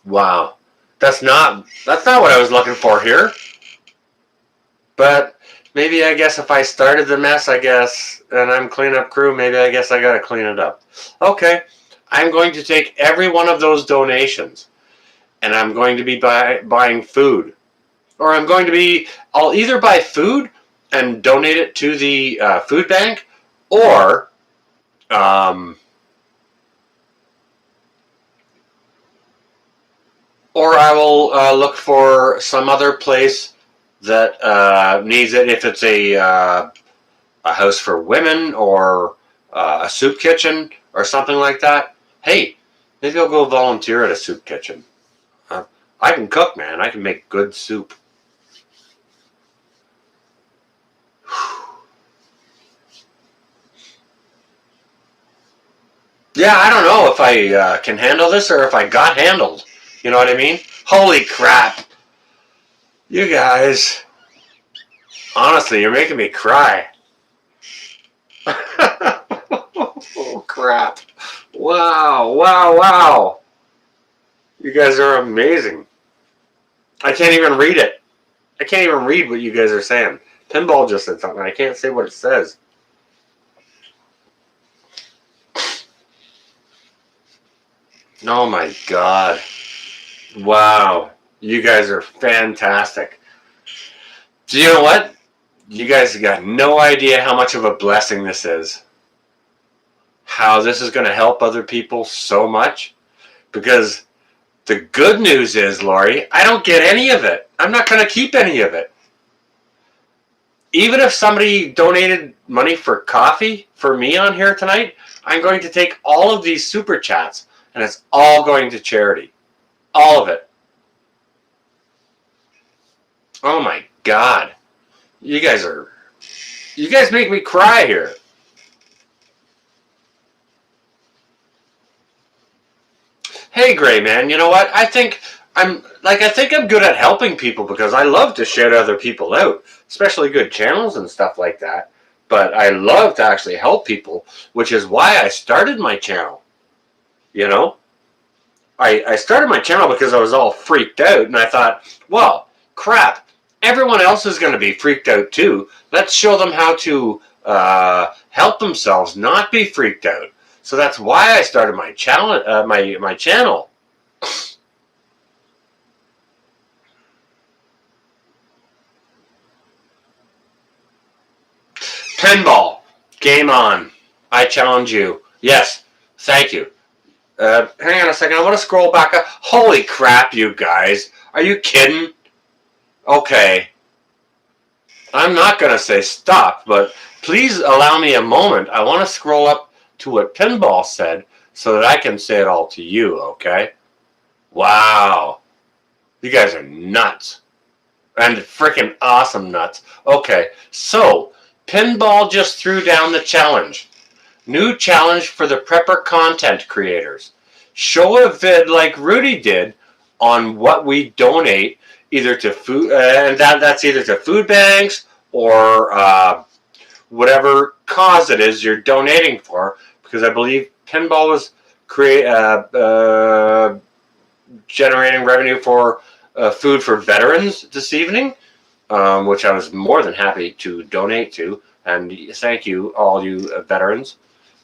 Wow. That's not what I was looking for here. But maybe I guess if I started the mess, I guess, and I'm cleanup crew, maybe I guess I got to clean it up. Okay. I'm going to take every one of those donations and I'm going to be buying food. Or I'll either buy food and donate it to the food bank, or I will look for some other place that needs it, if it's a house for women or a soup kitchen or something like that. Hey, maybe I'll go volunteer at a soup kitchen. I can cook, man. I can make good soup. Yeah, I don't know if I can handle this or if I got handled. You know what I mean? Holy crap. You guys. Honestly, you're making me cry. Oh, crap. Wow, wow, wow. You guys are amazing. I can't even read it. I can't even read what you guys are saying. Pinball just said something. I can't say what it says. Oh my god. Wow. You guys are fantastic. Do you know what? You guys got no idea how much of a blessing this is. How this is going to help other people so much. Because the good news is, Lori, I don't get any of it. I'm not going to keep any of it. Even if somebody donated money for coffee for me on here tonight, I'm going to take all of these super chats and it's all going to charity. All of it. Oh my god. You guys make me cry here. Hey, Gray Man, you know what? I think I'm good at helping people because I love to shout other people out, especially good channels and stuff like that. But I love to actually help people, which is why I started my channel. You know? I started my channel because I was all freaked out and I thought, well, crap, everyone else is going to be freaked out too. Let's show them how to help themselves not be freaked out. So that's why I started my channel. My channel. Pinball, game on. I challenge you. Yes, thank you. Hang on a second. I want to scroll back up. Holy crap, you guys! Are you kidding? Okay. I'm not going to say stop, but please allow me a moment. I want to scroll up to what Pinball said so that I can say it all to you, okay? Wow. You guys are nuts. And freaking awesome nuts. Okay, so Pinball just threw down the challenge. New challenge for the prepper content creators. Show a vid like Rudy did on what we donate either to food, and that's either to food banks or whatever cause it is you're donating for, because I believe Pinball was generating revenue for food for veterans this evening, which I was more than happy to donate to. And thank you, all you veterans,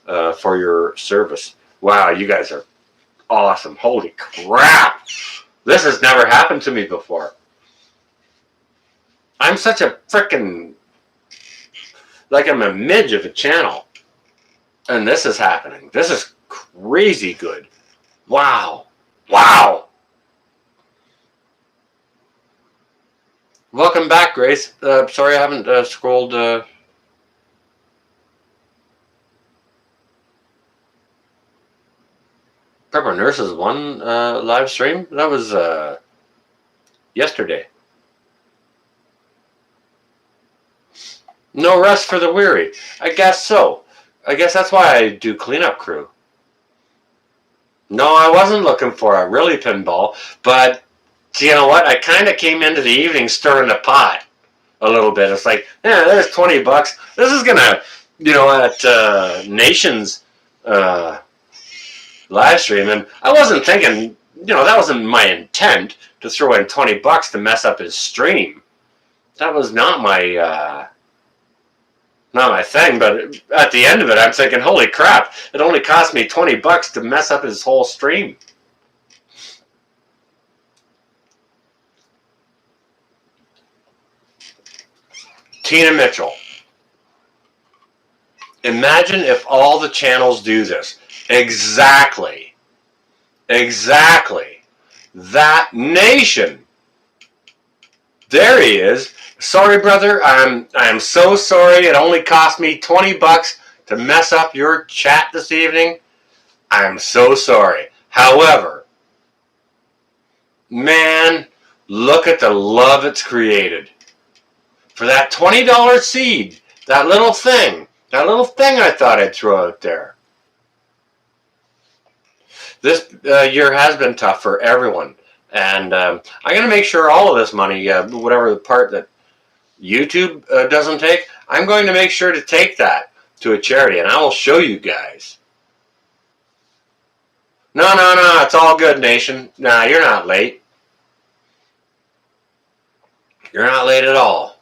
for your service. Wow, you guys are awesome. Holy crap. This has never happened to me before. I'm such a frickin', like I'm a midge of a channel. And this is happening. This is crazy good. Wow. Wow. Welcome back, Grace. Sorry I haven't scrolled. Prepper Nurses one live stream? That was yesterday. No rest for the weary. I guess so. I guess that's why I do cleanup crew. No, I wasn't looking for a really Pinball, but you know what? I kind of came into the evening stirring the pot a little bit. It's like, yeah, there's $20. This is gonna, at Nations live stream, and I wasn't thinking, that wasn't my intent to throw in $20 to mess up his stream. That was not my thing. But at the end of it, I'm thinking, holy crap! It only cost me $20 to mess up his whole stream. Tina Mitchell. Imagine if all the channels do this. Exactly. That nation. There he is. Sorry, brother. I'm so sorry. It only cost me $20 to mess up your chat this evening. I'm so sorry. However, Man, look at the love it's created. For that $20 seed, that little thing I thought I'd throw out there. This year has been tough for everyone. And I'm going to make sure all of this money, whatever the part that YouTube doesn't take, I'm going to make sure to take that to a charity, and I will show you guys. No, it's all good, nation. Nah, you're not late. You're not late at all.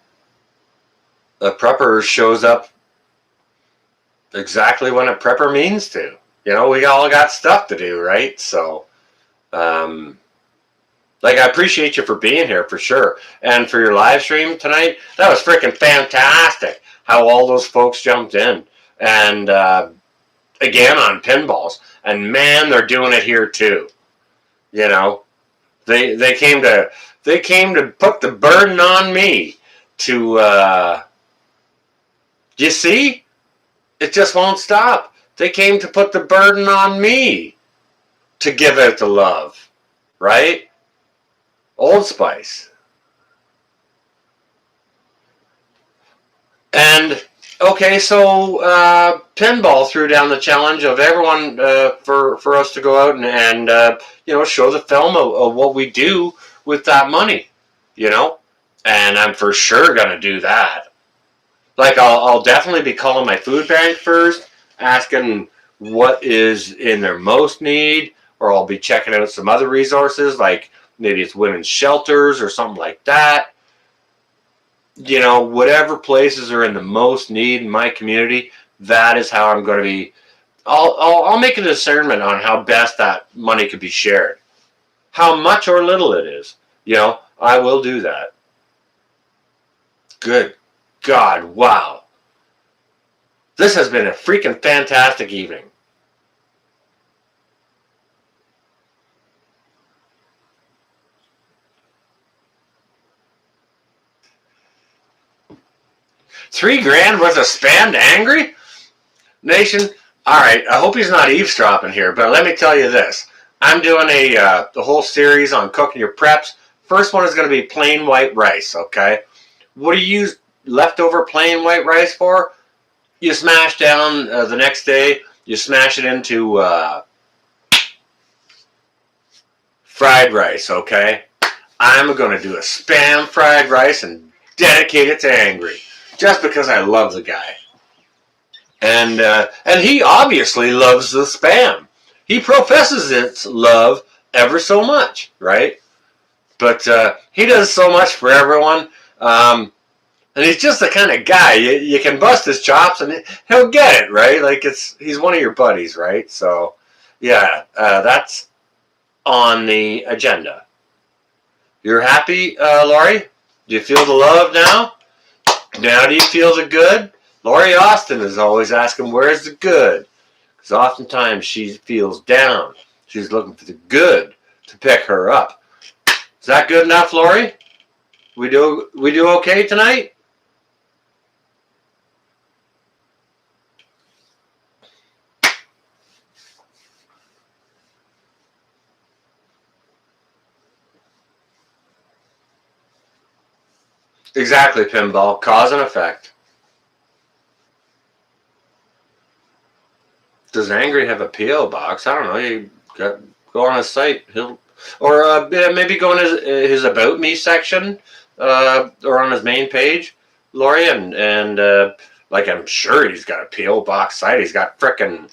The prepper shows up exactly when a prepper means to. You know, we all got stuff to do, right? So, like, I appreciate you for being here, for sure. And for your live stream tonight, that was freaking fantastic how all those folks jumped in. And, again, on pinballs. And, man, they're doing it here, too. You know, they came to put the burden on me to, you see? It just won't stop. They came to put the burden on me to give out the love, right? Old Spice. And, okay, so Pinball threw down the challenge of everyone for us to go out and you know, show the film of what we do with that money, you know? And I'm for sure going to do that. Like, I'll definitely be calling my food bank first, asking what is in their most need, or I'll be checking out some other resources, like maybe it's women's shelters or something like that. You know, whatever places are in the most need in my community, that is how I'm going to be. I'll make a discernment on how best that money could be shared. How much or little it is. You know, I will do that. Good God, wow. This has been a freaking fantastic evening. $3,000 worth of spam to Angry? Nation, alright, I hope he's not eavesdropping here, but let me tell you this. I'm doing the whole series on cooking your preps. First one is going to be plain white rice, okay? What do you use leftover plain white rice for? You smash down the next day, you smash it into fried rice, okay? I'm going to do a spam fried rice and dedicate it to Angry. Just because I love the guy. And he obviously loves the spam. He professes its love ever so much, right? But he does so much for everyone. And he's just the kind of guy, you can bust his chops and he'll get it, right? Like, he's one of your buddies, right? So, yeah, that's on the agenda. You're happy, Laurie? Do you feel the love now? Now do you feel the good? Laurie Austin is always asking, where's the good? Because oftentimes she feels down. She's looking for the good to pick her up. Is that good enough, Laurie? We do okay tonight? Exactly, Pinball. Cause and effect. Does Angry have a P.O. box? I don't know. You go on his site. Or maybe go in his About Me section or on his main page, Laurie, and like, I'm sure he's got a P.O. box site. He's got frickin',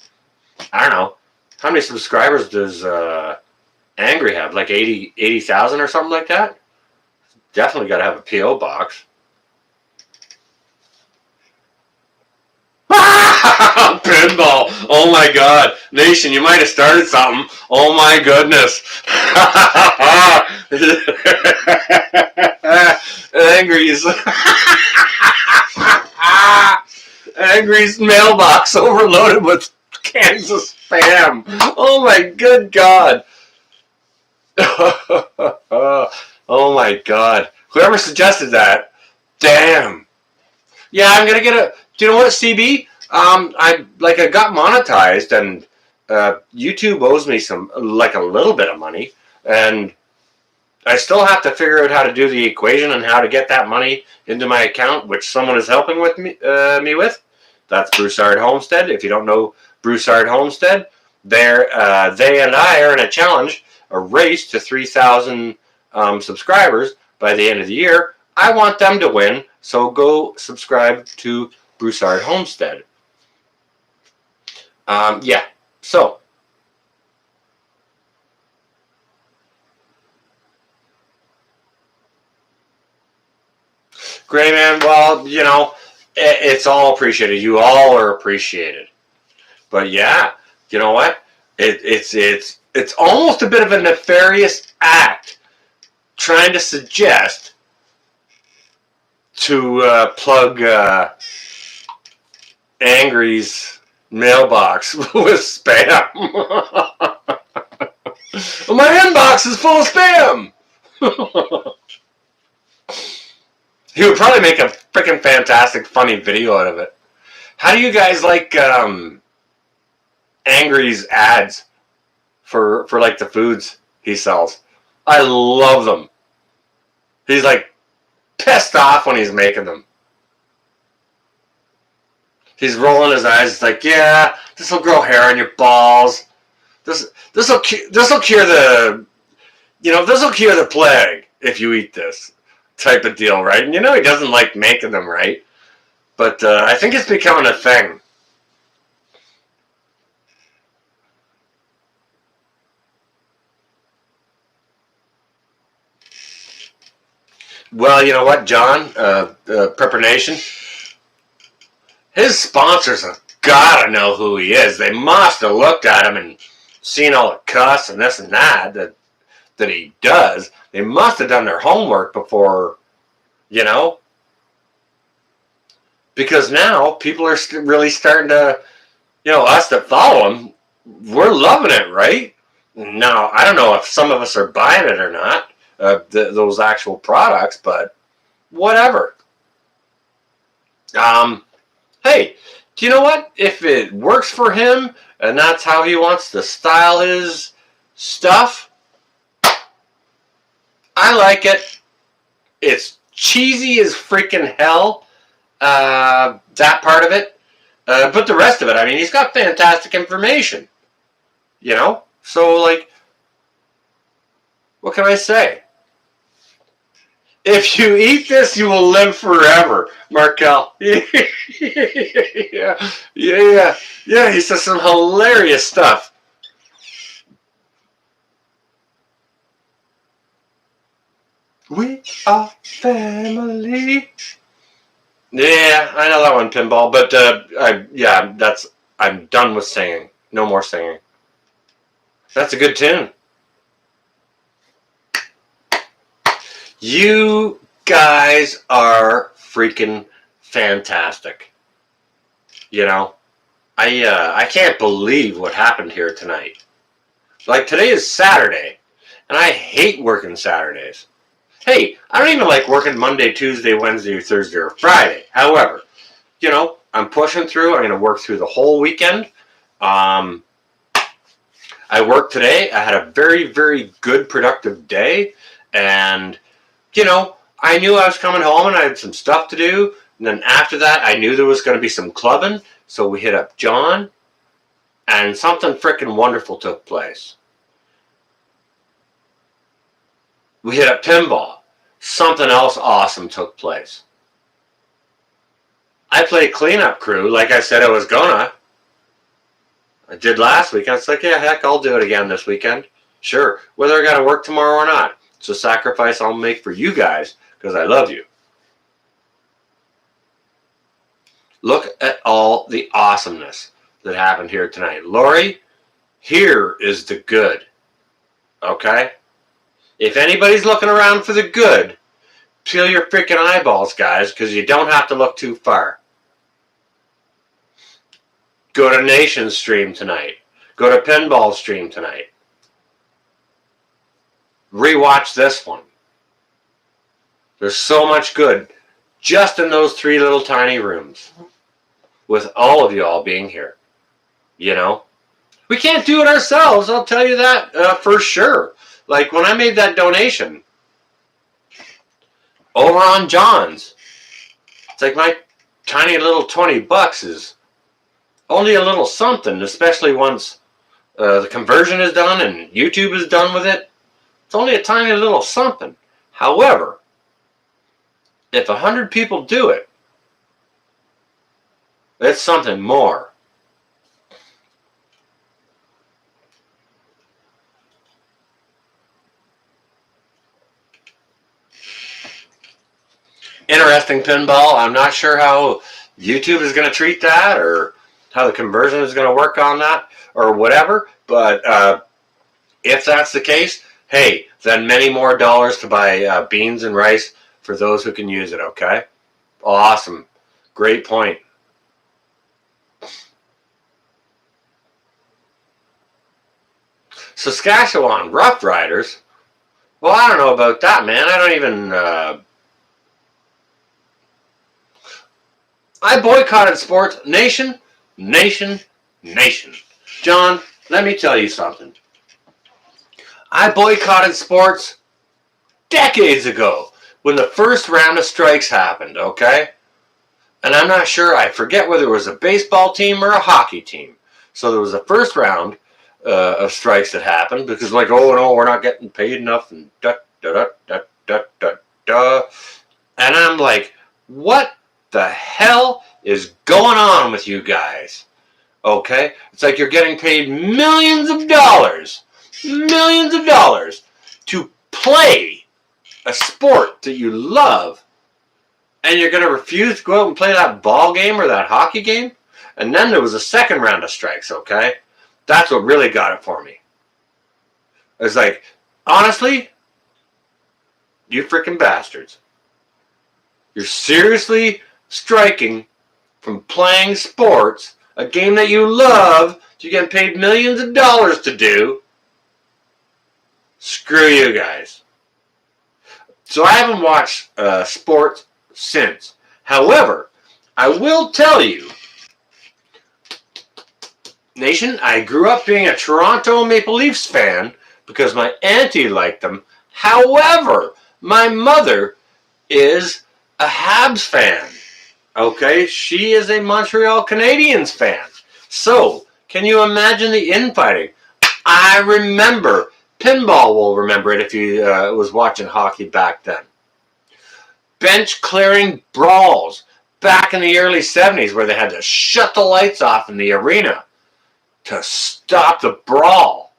I don't know. How many subscribers does Angry have? Like 80,000 or something like that? Definitely got to have a P.O. box. Pinball! Oh my God, Nation, you might have started something. Oh my goodness! Angry's mailbox overloaded with cans of spam. Oh my good God! Oh my God! Whoever suggested that, damn. Yeah, I'm gonna get a. Do you know what, CB? I got monetized, and YouTube owes me some, like, a little bit of money, and I still have to figure out how to do the equation and how to get that money into my account, which someone is helping with me with. That's Broussard Homestead. If you don't know Broussard Homestead, they and I are in a challenge, a race to 3,000 subscribers by the end of the year. I want them to win, so go subscribe to Broussard Homestead. Yeah, so great, man. Well, you know, it's all appreciated. You all are appreciated. But yeah, you know what? It's almost a bit of a nefarious act trying to suggest to plug Angry's mailbox with spam. Well, my inbox is full of spam. He would probably make a freaking fantastic, funny video out of it. How do you guys like Angry's ads for like the foods he sells? I love them. He's like pissed off when he's making them. He's rolling his eyes. It's like, yeah, this will grow hair on your balls. This will cure the, you know, this will cure the plague if you eat this type of deal, right? And you know he doesn't like making them, right? But I think it's becoming a thing. Well, you know what, John, Prepper Nation, his sponsors have got to know who he is. They must have looked at him and seen all the cuss and this and that he does. They must have done their homework before, you know, because now people are really starting to, you know, us that follow him, we're loving it, right? Now, I don't know if some of us are buying it or not, those actual products, but whatever. Hey, do you know what? If it works for him and that's how he wants to style his stuff, I like it. It's cheesy as freaking hell, that part of it. But the rest of it, I mean, he's got fantastic information. You know? So, like, what can I say? If you eat this, you will live forever, Markel. Yeah, he says some hilarious stuff. We are family. Yeah, I know that one, Pinball. But I'm done with singing. No more singing. That's a good tune. You guys are freaking fantastic. You know, I can't believe what happened here tonight. Like, today is Saturday, and I hate working Saturdays. Hey, I don't even like working Monday, Tuesday, Wednesday, or Thursday, or Friday. However, you know, I'm pushing through. I'm going to work through the whole weekend. I worked today. I had a very, very good, productive day, and you know, I knew I was coming home and I had some stuff to do. And then after that, I knew there was going to be some clubbing. So we hit up John and something freaking wonderful took place. We hit up Pinball. Something else awesome took place. I played Cleanup Crew like I said I was gonna. I did last week. I was like, yeah, heck, I'll do it again this weekend. Sure, whether I got to work tomorrow or not. It's a sacrifice I'll make for you guys because I love you. Look at all the awesomeness that happened here tonight. Lori, here is the good. Okay? If anybody's looking around for the good, peel your freaking eyeballs, guys, because you don't have to look too far. Go to Nation's stream tonight. Go to Pinball's stream tonight. Rewatch this one. There's so much good just in those 3 little tiny rooms with all of you all being here. You know? We can't do it ourselves, I'll tell you that for sure. Like when I made that donation, over on John's. It's like my tiny little $20 is only a little something, especially once the conversion is done and YouTube is done with it. It's only a tiny little something. However, if 100 people do it, it's something more. Interesting pinball. I'm not sure how YouTube is going to treat that or how the conversion is going to work on that or whatever. But if that's the case, hey, then many more dollars to buy beans and rice for those who can use it, okay? Awesome. Great point. Saskatchewan Rough Riders? Well, I don't know about that, man. I don't even... I boycotted sports. Nation. John, let me tell you something. I boycotted sports decades ago when the first round of strikes happened, okay? And I'm not sure, I forget whether it was a baseball team or a hockey team. So there was a first round of strikes that happened because like, oh no, we're not getting paid enough and And I'm like, what the hell is going on with you guys? Okay? It's like you're getting paid millions of dollars to play a sport that you love, and you're going to refuse to go out and play that ball game or that hockey game? And then there was a second round of strikes, okay? That's what really got it for me. It's like, honestly, you freaking bastards. You're seriously striking from playing sports, a game that you love, you get paid millions of dollars to do. Screw you guys. So I haven't watched sports since. However, I will tell you, Nation, I grew up being a Toronto Maple Leafs fan because my auntie liked them. However, my mother is a Habs fan. Okay, she is a Montreal Canadiens fan. So, can you imagine the infighting? I remember, pinball will remember it if he was watching hockey back then. Bench clearing brawls back in the early 70s where they had to shut the lights off in the arena to stop the brawl.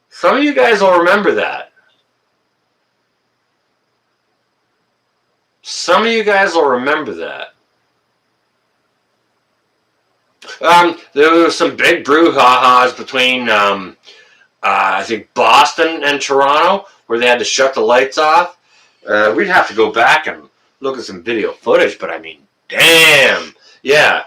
Some of you guys will remember that. Some of you guys will remember that. There was some big brouhahas between, I think, Boston and Toronto, where they had to shut the lights off. We'd have to go back and look at some video footage, but I mean, damn. Yeah.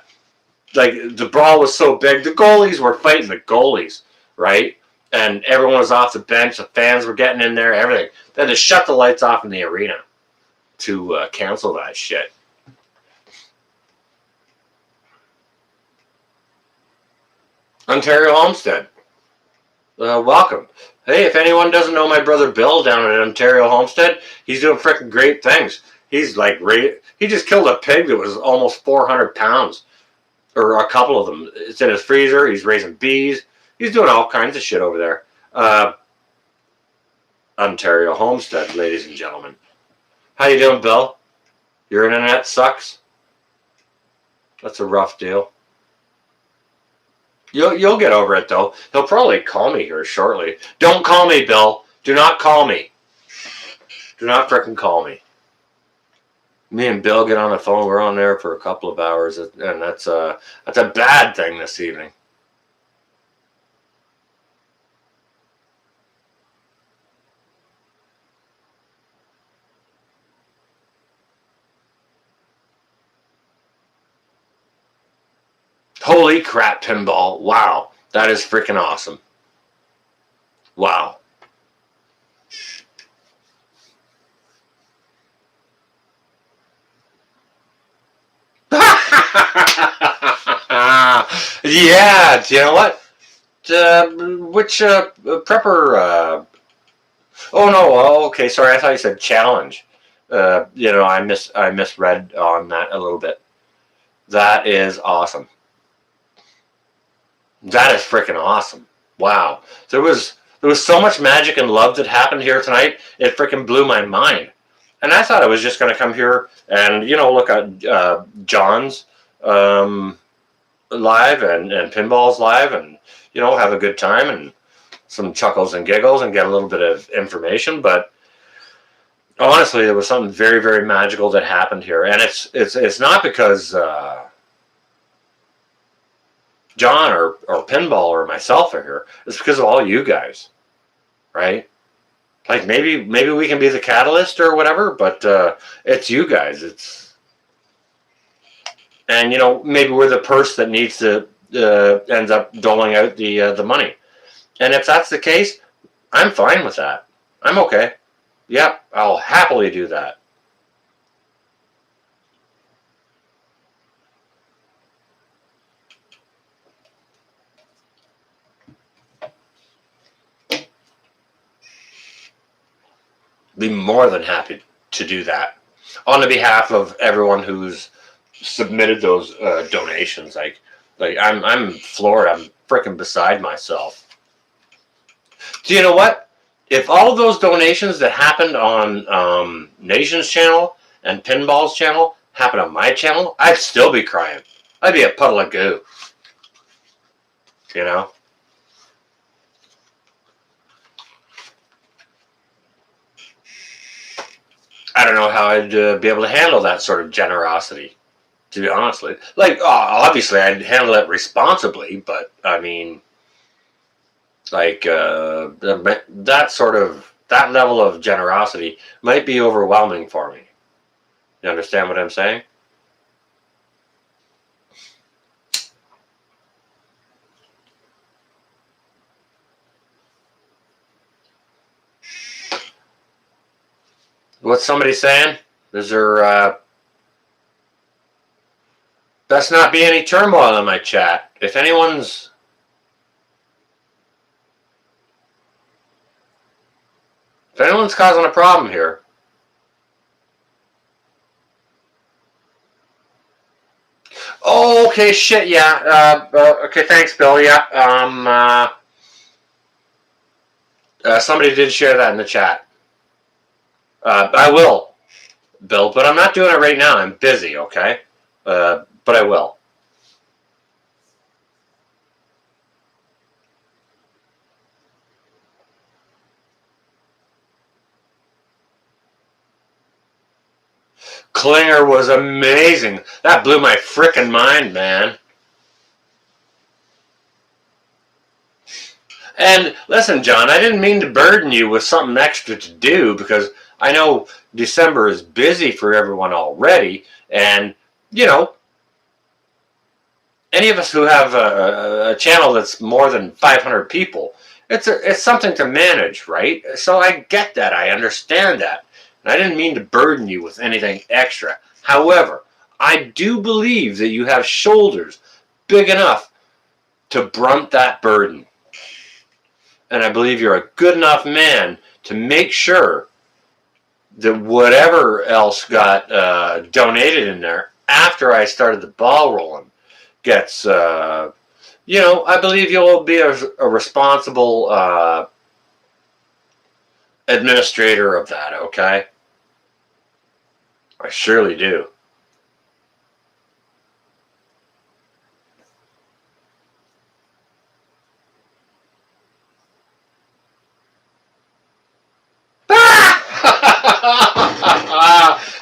Like, the brawl was so big, the goalies were fighting the goalies, right? And everyone was off the bench, the fans were getting in there, everything. They had to shut the lights off in the arena to cancel that shit. Ontario Homestead. Welcome. Hey, if anyone doesn't know my brother Bill down at Ontario Homestead, he's doing freaking great things. He's like, he just killed a pig that was almost 400 pounds. Or a couple of them. It's in his freezer. He's raising bees. He's doing all kinds of shit over there. Ontario Homestead, ladies and gentlemen. How you doing, Bill? Your internet sucks? That's a rough deal. You'll get over it, though. He'll probably call me here shortly. Don't call me, Bill. Do not call me. Do not frickin' call me. Me and Bill get on the phone. We're on there for a couple of hours, and that's a bad thing this evening. Holy crap, pinball. Wow. That is freaking awesome. Wow. Yeah, do you know what? Which prepper? Oh no. Oh, okay. Sorry, I thought you said challenge. I misread on that a little bit. That is awesome. That is freaking awesome. Wow. There was so much magic and love that happened here tonight. It freaking blew my mind. And I thought I was just going to come here and, look at John's live and Pinball's live and, have a good time and some chuckles and giggles and get a little bit of information. But honestly, there was something very, very magical that happened here. And it's not because John or Pinball or myself are here. It's because of all you guys, right? Like maybe we can be the catalyst or whatever, but it's you guys. And maybe we're the purse that needs to ends up doling out the money. And if that's the case, I'm fine with that. I'm okay. Yeah, I'll happily do that. Be more than happy to do that on the behalf of everyone who's submitted those donations. Like I'm floored. I'm freaking beside myself. Do you know what? If all of those donations that happened on Nation's channel and Pinball's channel happened on my channel, I'd still be crying. I'd be a puddle of goo. I don't know how I'd be able to handle that sort of generosity, to be honest. Like, obviously, I'd handle it responsibly, but I mean, like that level of generosity might be overwhelming for me. You understand what I'm saying? What's somebody saying? Is there best not be any turmoil in my chat. If anyone's causing a problem here. Oh, okay, shit, yeah. Okay, thanks, Bill. Yeah. Somebody did share that in the chat. I will, Bill, but I'm not doing it right now. I'm busy, okay? But I will. Klinger was amazing. That blew my frickin' mind, man. And listen, John, I didn't mean to burden you with something extra to do because I know December is busy for everyone already. And, any of us who have a channel that's more than 500 people, it's something to manage, right? So I get that. I understand that. And I didn't mean to burden you with anything extra. However, I do believe that you have shoulders big enough to brunt that burden. And I believe you're a good enough man to make sure that whatever else got donated in there after I started the ball rolling gets, I believe you'll be a responsible administrator of that, okay? I surely do.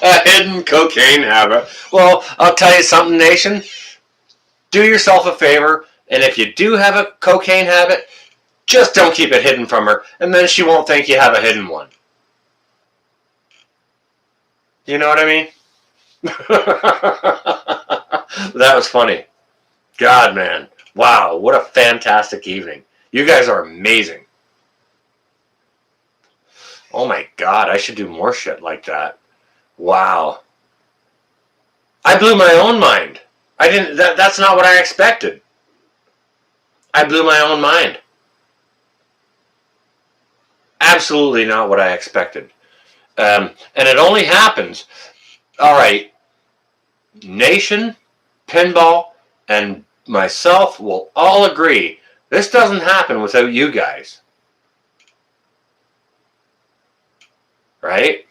A hidden cocaine habit. Well, I'll tell you something, Nation. Do yourself a favor, and if you do have a cocaine habit, just don't keep it hidden from her, and then she won't think you have a hidden one. You know what I mean? That was funny. God, man. Wow, what a fantastic evening. You guys are amazing. Oh my God, I should do more shit like that. Wow. I blew my own mind. That's not what I expected. I blew my own mind. Absolutely not what I expected. And it only happens, all right, Nation, Pinball, and myself will all agree this doesn't happen without you guys. Right?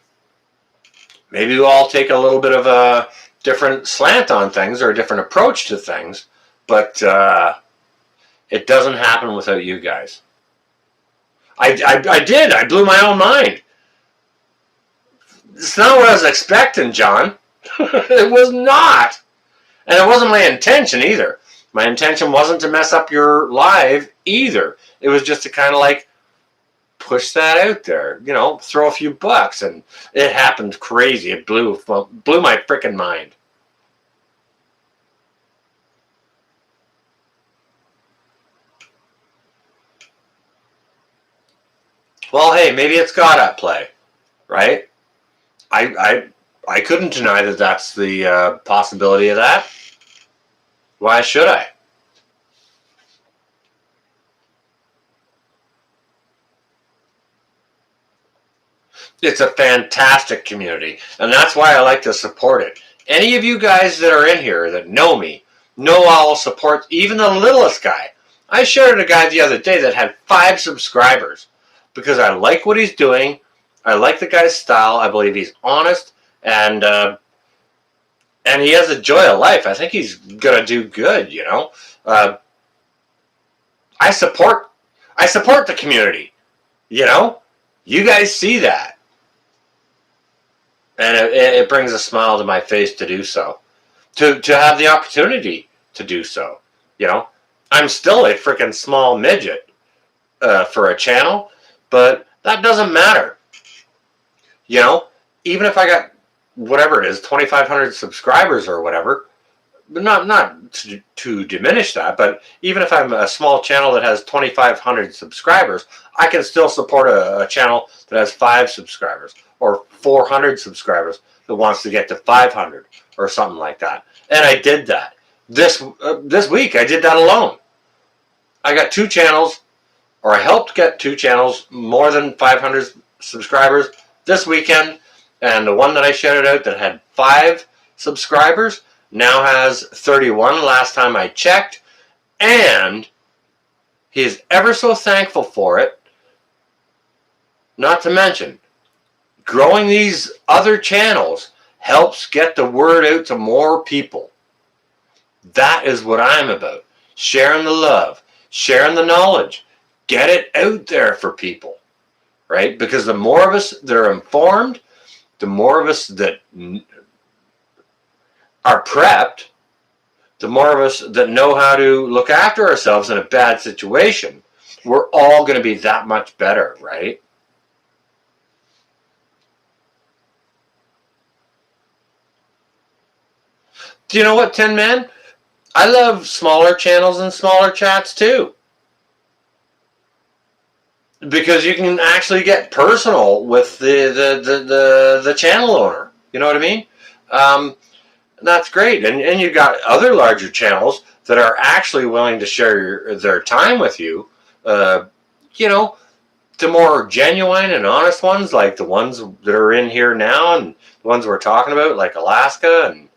Maybe we'll all take a little bit of a different slant on things or a different approach to things, but it doesn't happen without you guys. I did. I blew my own mind. It's not what I was expecting, John. It was not. And it wasn't my intention either. My intention wasn't to mess up your live either. It was just to kind of like push that out there, you know, throw a few bucks. And it happened crazy. It blew my freaking mind. Well, hey, maybe it's God at play, right? I couldn't deny that that's the possibility of that. Why should I? It's a fantastic community, and that's why I like to support it. Any of you guys that are in here that know me know I'll support even the littlest guy. I shared a guy the other day that had 5 subscribers because I like what he's doing. I like the guy's style. I believe he's honest, and he has a joy of life. I think he's gonna do good. You know, I support the community. You know, you guys see that. And it brings a smile to my face to do so. To have the opportunity to do so. You know, I'm still a freaking small midget for a channel, but that doesn't matter. You know, even if I got whatever it is, 2,500 subscribers or whatever, not to diminish that, but even if I'm a small channel that has 2,500 subscribers, I can still support a channel that has 5 subscribers or 400 subscribers that wants to get to 500 or something like that. And I did that. This week, I did that alone. I got 2 channels, or I helped get 2 channels, more than 500 subscribers this weekend. And the one that I shouted out that had 5 subscribers now has 31 last time I checked. And he is ever so thankful for it. Not to mention, growing these other channels helps get the word out to more people. That is what I'm about. Sharing the love, sharing the knowledge. Get it out there for people, right? Because the more of us that are informed, the more of us that are prepped, the more of us that know how to look after ourselves in a bad situation, we're all going to be that much better, right? Do you know what, Tin Man? I love smaller channels and smaller chats too. Because you can actually get personal with the channel owner. You know what I mean? That's great. And you've got other larger channels that are actually willing to share their time with you. You know, the more genuine and honest ones, like the ones that are in here now and the ones we're talking about, like Alaska and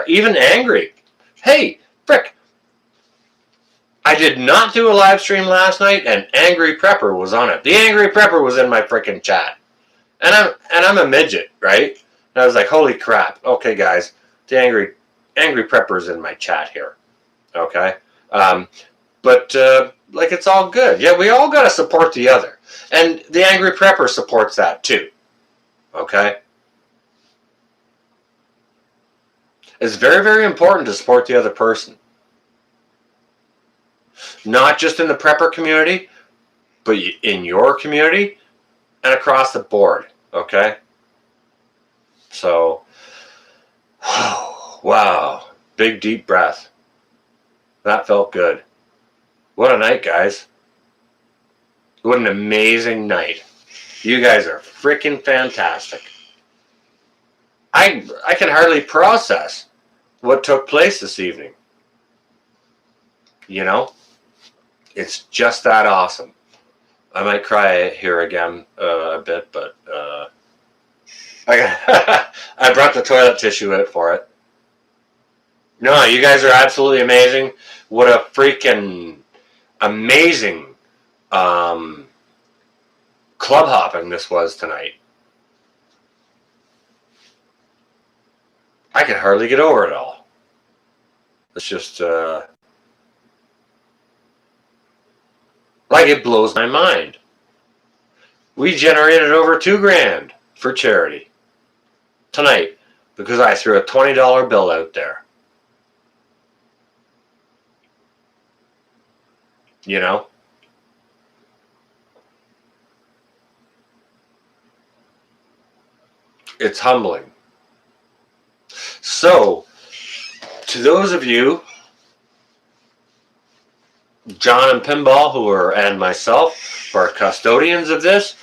even Angry. Hey, frick. I did not do a live stream last night, and Angry Prepper was on it. The Angry Prepper was in my freaking chat. And I'm a midget, right? And I was like, holy crap. Okay, guys, the Angry Prepper's in my chat here. Okay? But like, it's all good. Yeah, we all got to support the other. And the Angry Prepper supports that too. Okay? It's very, very important to support the other person. Not just in the prepper community, but in your community and across the board. Okay? So, wow. Big, deep breath. That felt good. What a night, guys. What an amazing night. You guys are freaking fantastic. I can hardly process what took place this evening. You know? It's just that awesome. I might cry here again a bit, but I brought the toilet tissue out for it. No, you guys are absolutely amazing. What a freaking amazing club hopping this was tonight. I could hardly get over it all. It's just like it blows my mind. We generated over $2,000 for charity tonight because I threw a $20 bill out there. You know? It's humbling. So, to those of you, John and Pinball, and myself, who are custodians of this,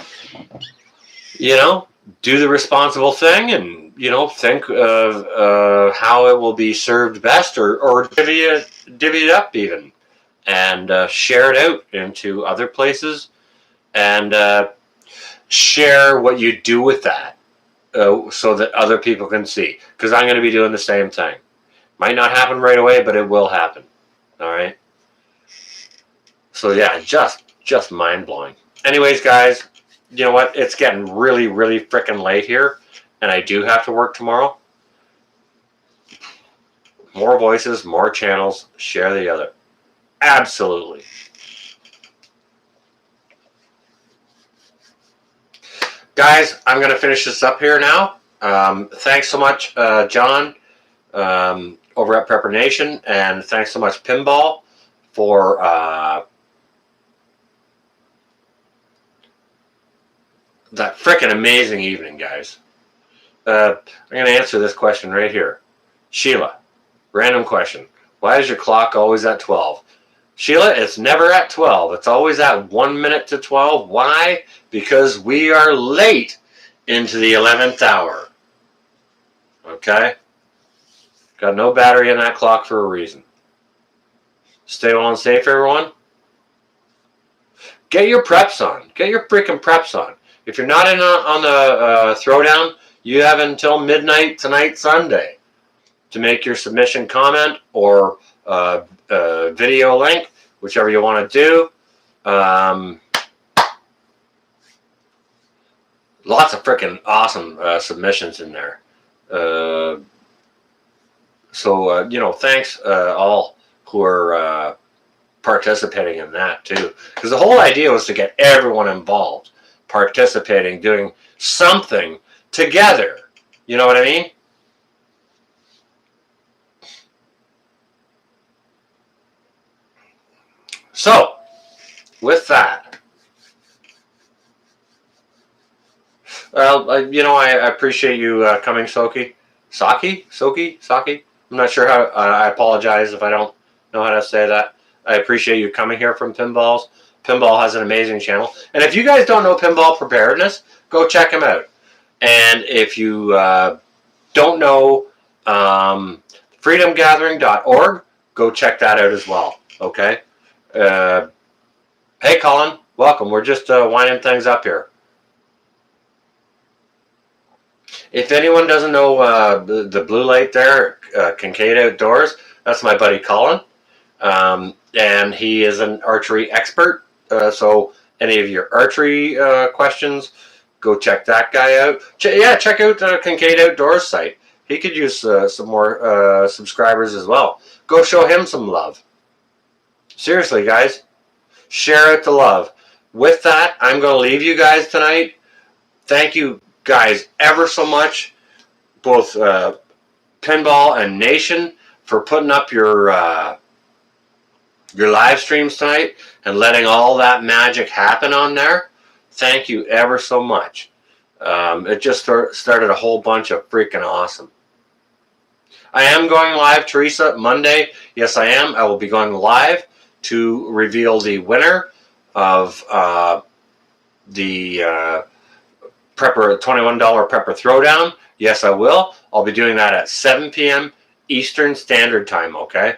you know, do the responsible thing and, you know, think of how it will be served best or divvy it up even and share it out into other places and share what you do with that so that other people can see. Because I'm going to be doing the same thing. Might not happen right away, but it will happen. All right? So, yeah, just mind-blowing. Anyways, guys, you know what? It's getting really, really freaking late here, and I do have to work tomorrow. More voices, more channels, share the other. Absolutely. Guys, I'm going to finish this up here now. Thanks so much, John, over at Prepper Nation, and thanks so much, Pinball, for that frickin' amazing evening, guys. I'm going to answer this question right here. Sheila, random question. Why is your clock always at 12? Sheila, it's never at 12. It's always at 1 minute to 12. Why? Because we are late into the 11th hour. Okay? Got no battery in that clock for a reason. Stay well and safe, everyone. Get your preps on. Get your freaking preps on. If you're not in on the throwdown, you have until midnight tonight, Sunday, to make your submission comment or video link, whichever you want to do. Lots of freaking awesome submissions in there. So, you know, thanks all who are participating in that too. Because the whole idea was to get everyone involved, participating, doing something together. You know what I mean? So, with that, you know, I appreciate you coming, Soki. Soki? I'm not sure how. I apologize if I don't know how to say that. I appreciate you coming here from Pinballs. Pinball has an amazing channel. And if you guys don't know Pinball Preparedness, go check him out. And if you don't know freedomgathering.org, go check that out as well. Okay? Hey, Colin. Welcome. We're just winding things up here. If anyone doesn't know the blue light there, Kincaid Outdoors, that's my buddy Colin. And he is an archery expert. So any of your archery questions, go check that guy out. Check out the Kincaid Outdoors site. He could use some more subscribers as well. Go show him some love. Seriously, guys. Share out the love. With that, I'm going to leave you guys tonight. Thank you guys ever so much, both Pinball and Nation, for putting up your live streams tonight and letting all that magic happen on there. Thank you ever so much. It just started a whole bunch of freaking awesome. I am going live, Teresa, Monday. Yes, I am. I will be going live to reveal the winner of the Prepper $21 Prepper Throwdown. Yes, I will. I'll be doing that at 7 p.m. Eastern Standard Time, okay?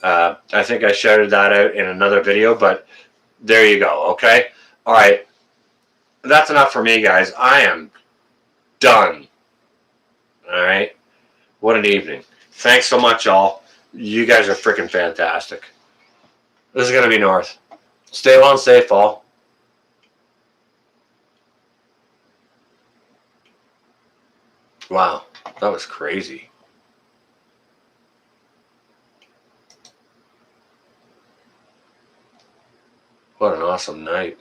I think I shouted that out in another video, but there you go, okay? All right. That's enough for me, guys. I am done. All right. What an evening. Thanks so much, y'all. You guys are freaking fantastic. This is going to be North. Stay well and safe, all. Wow, that was crazy. What an awesome night.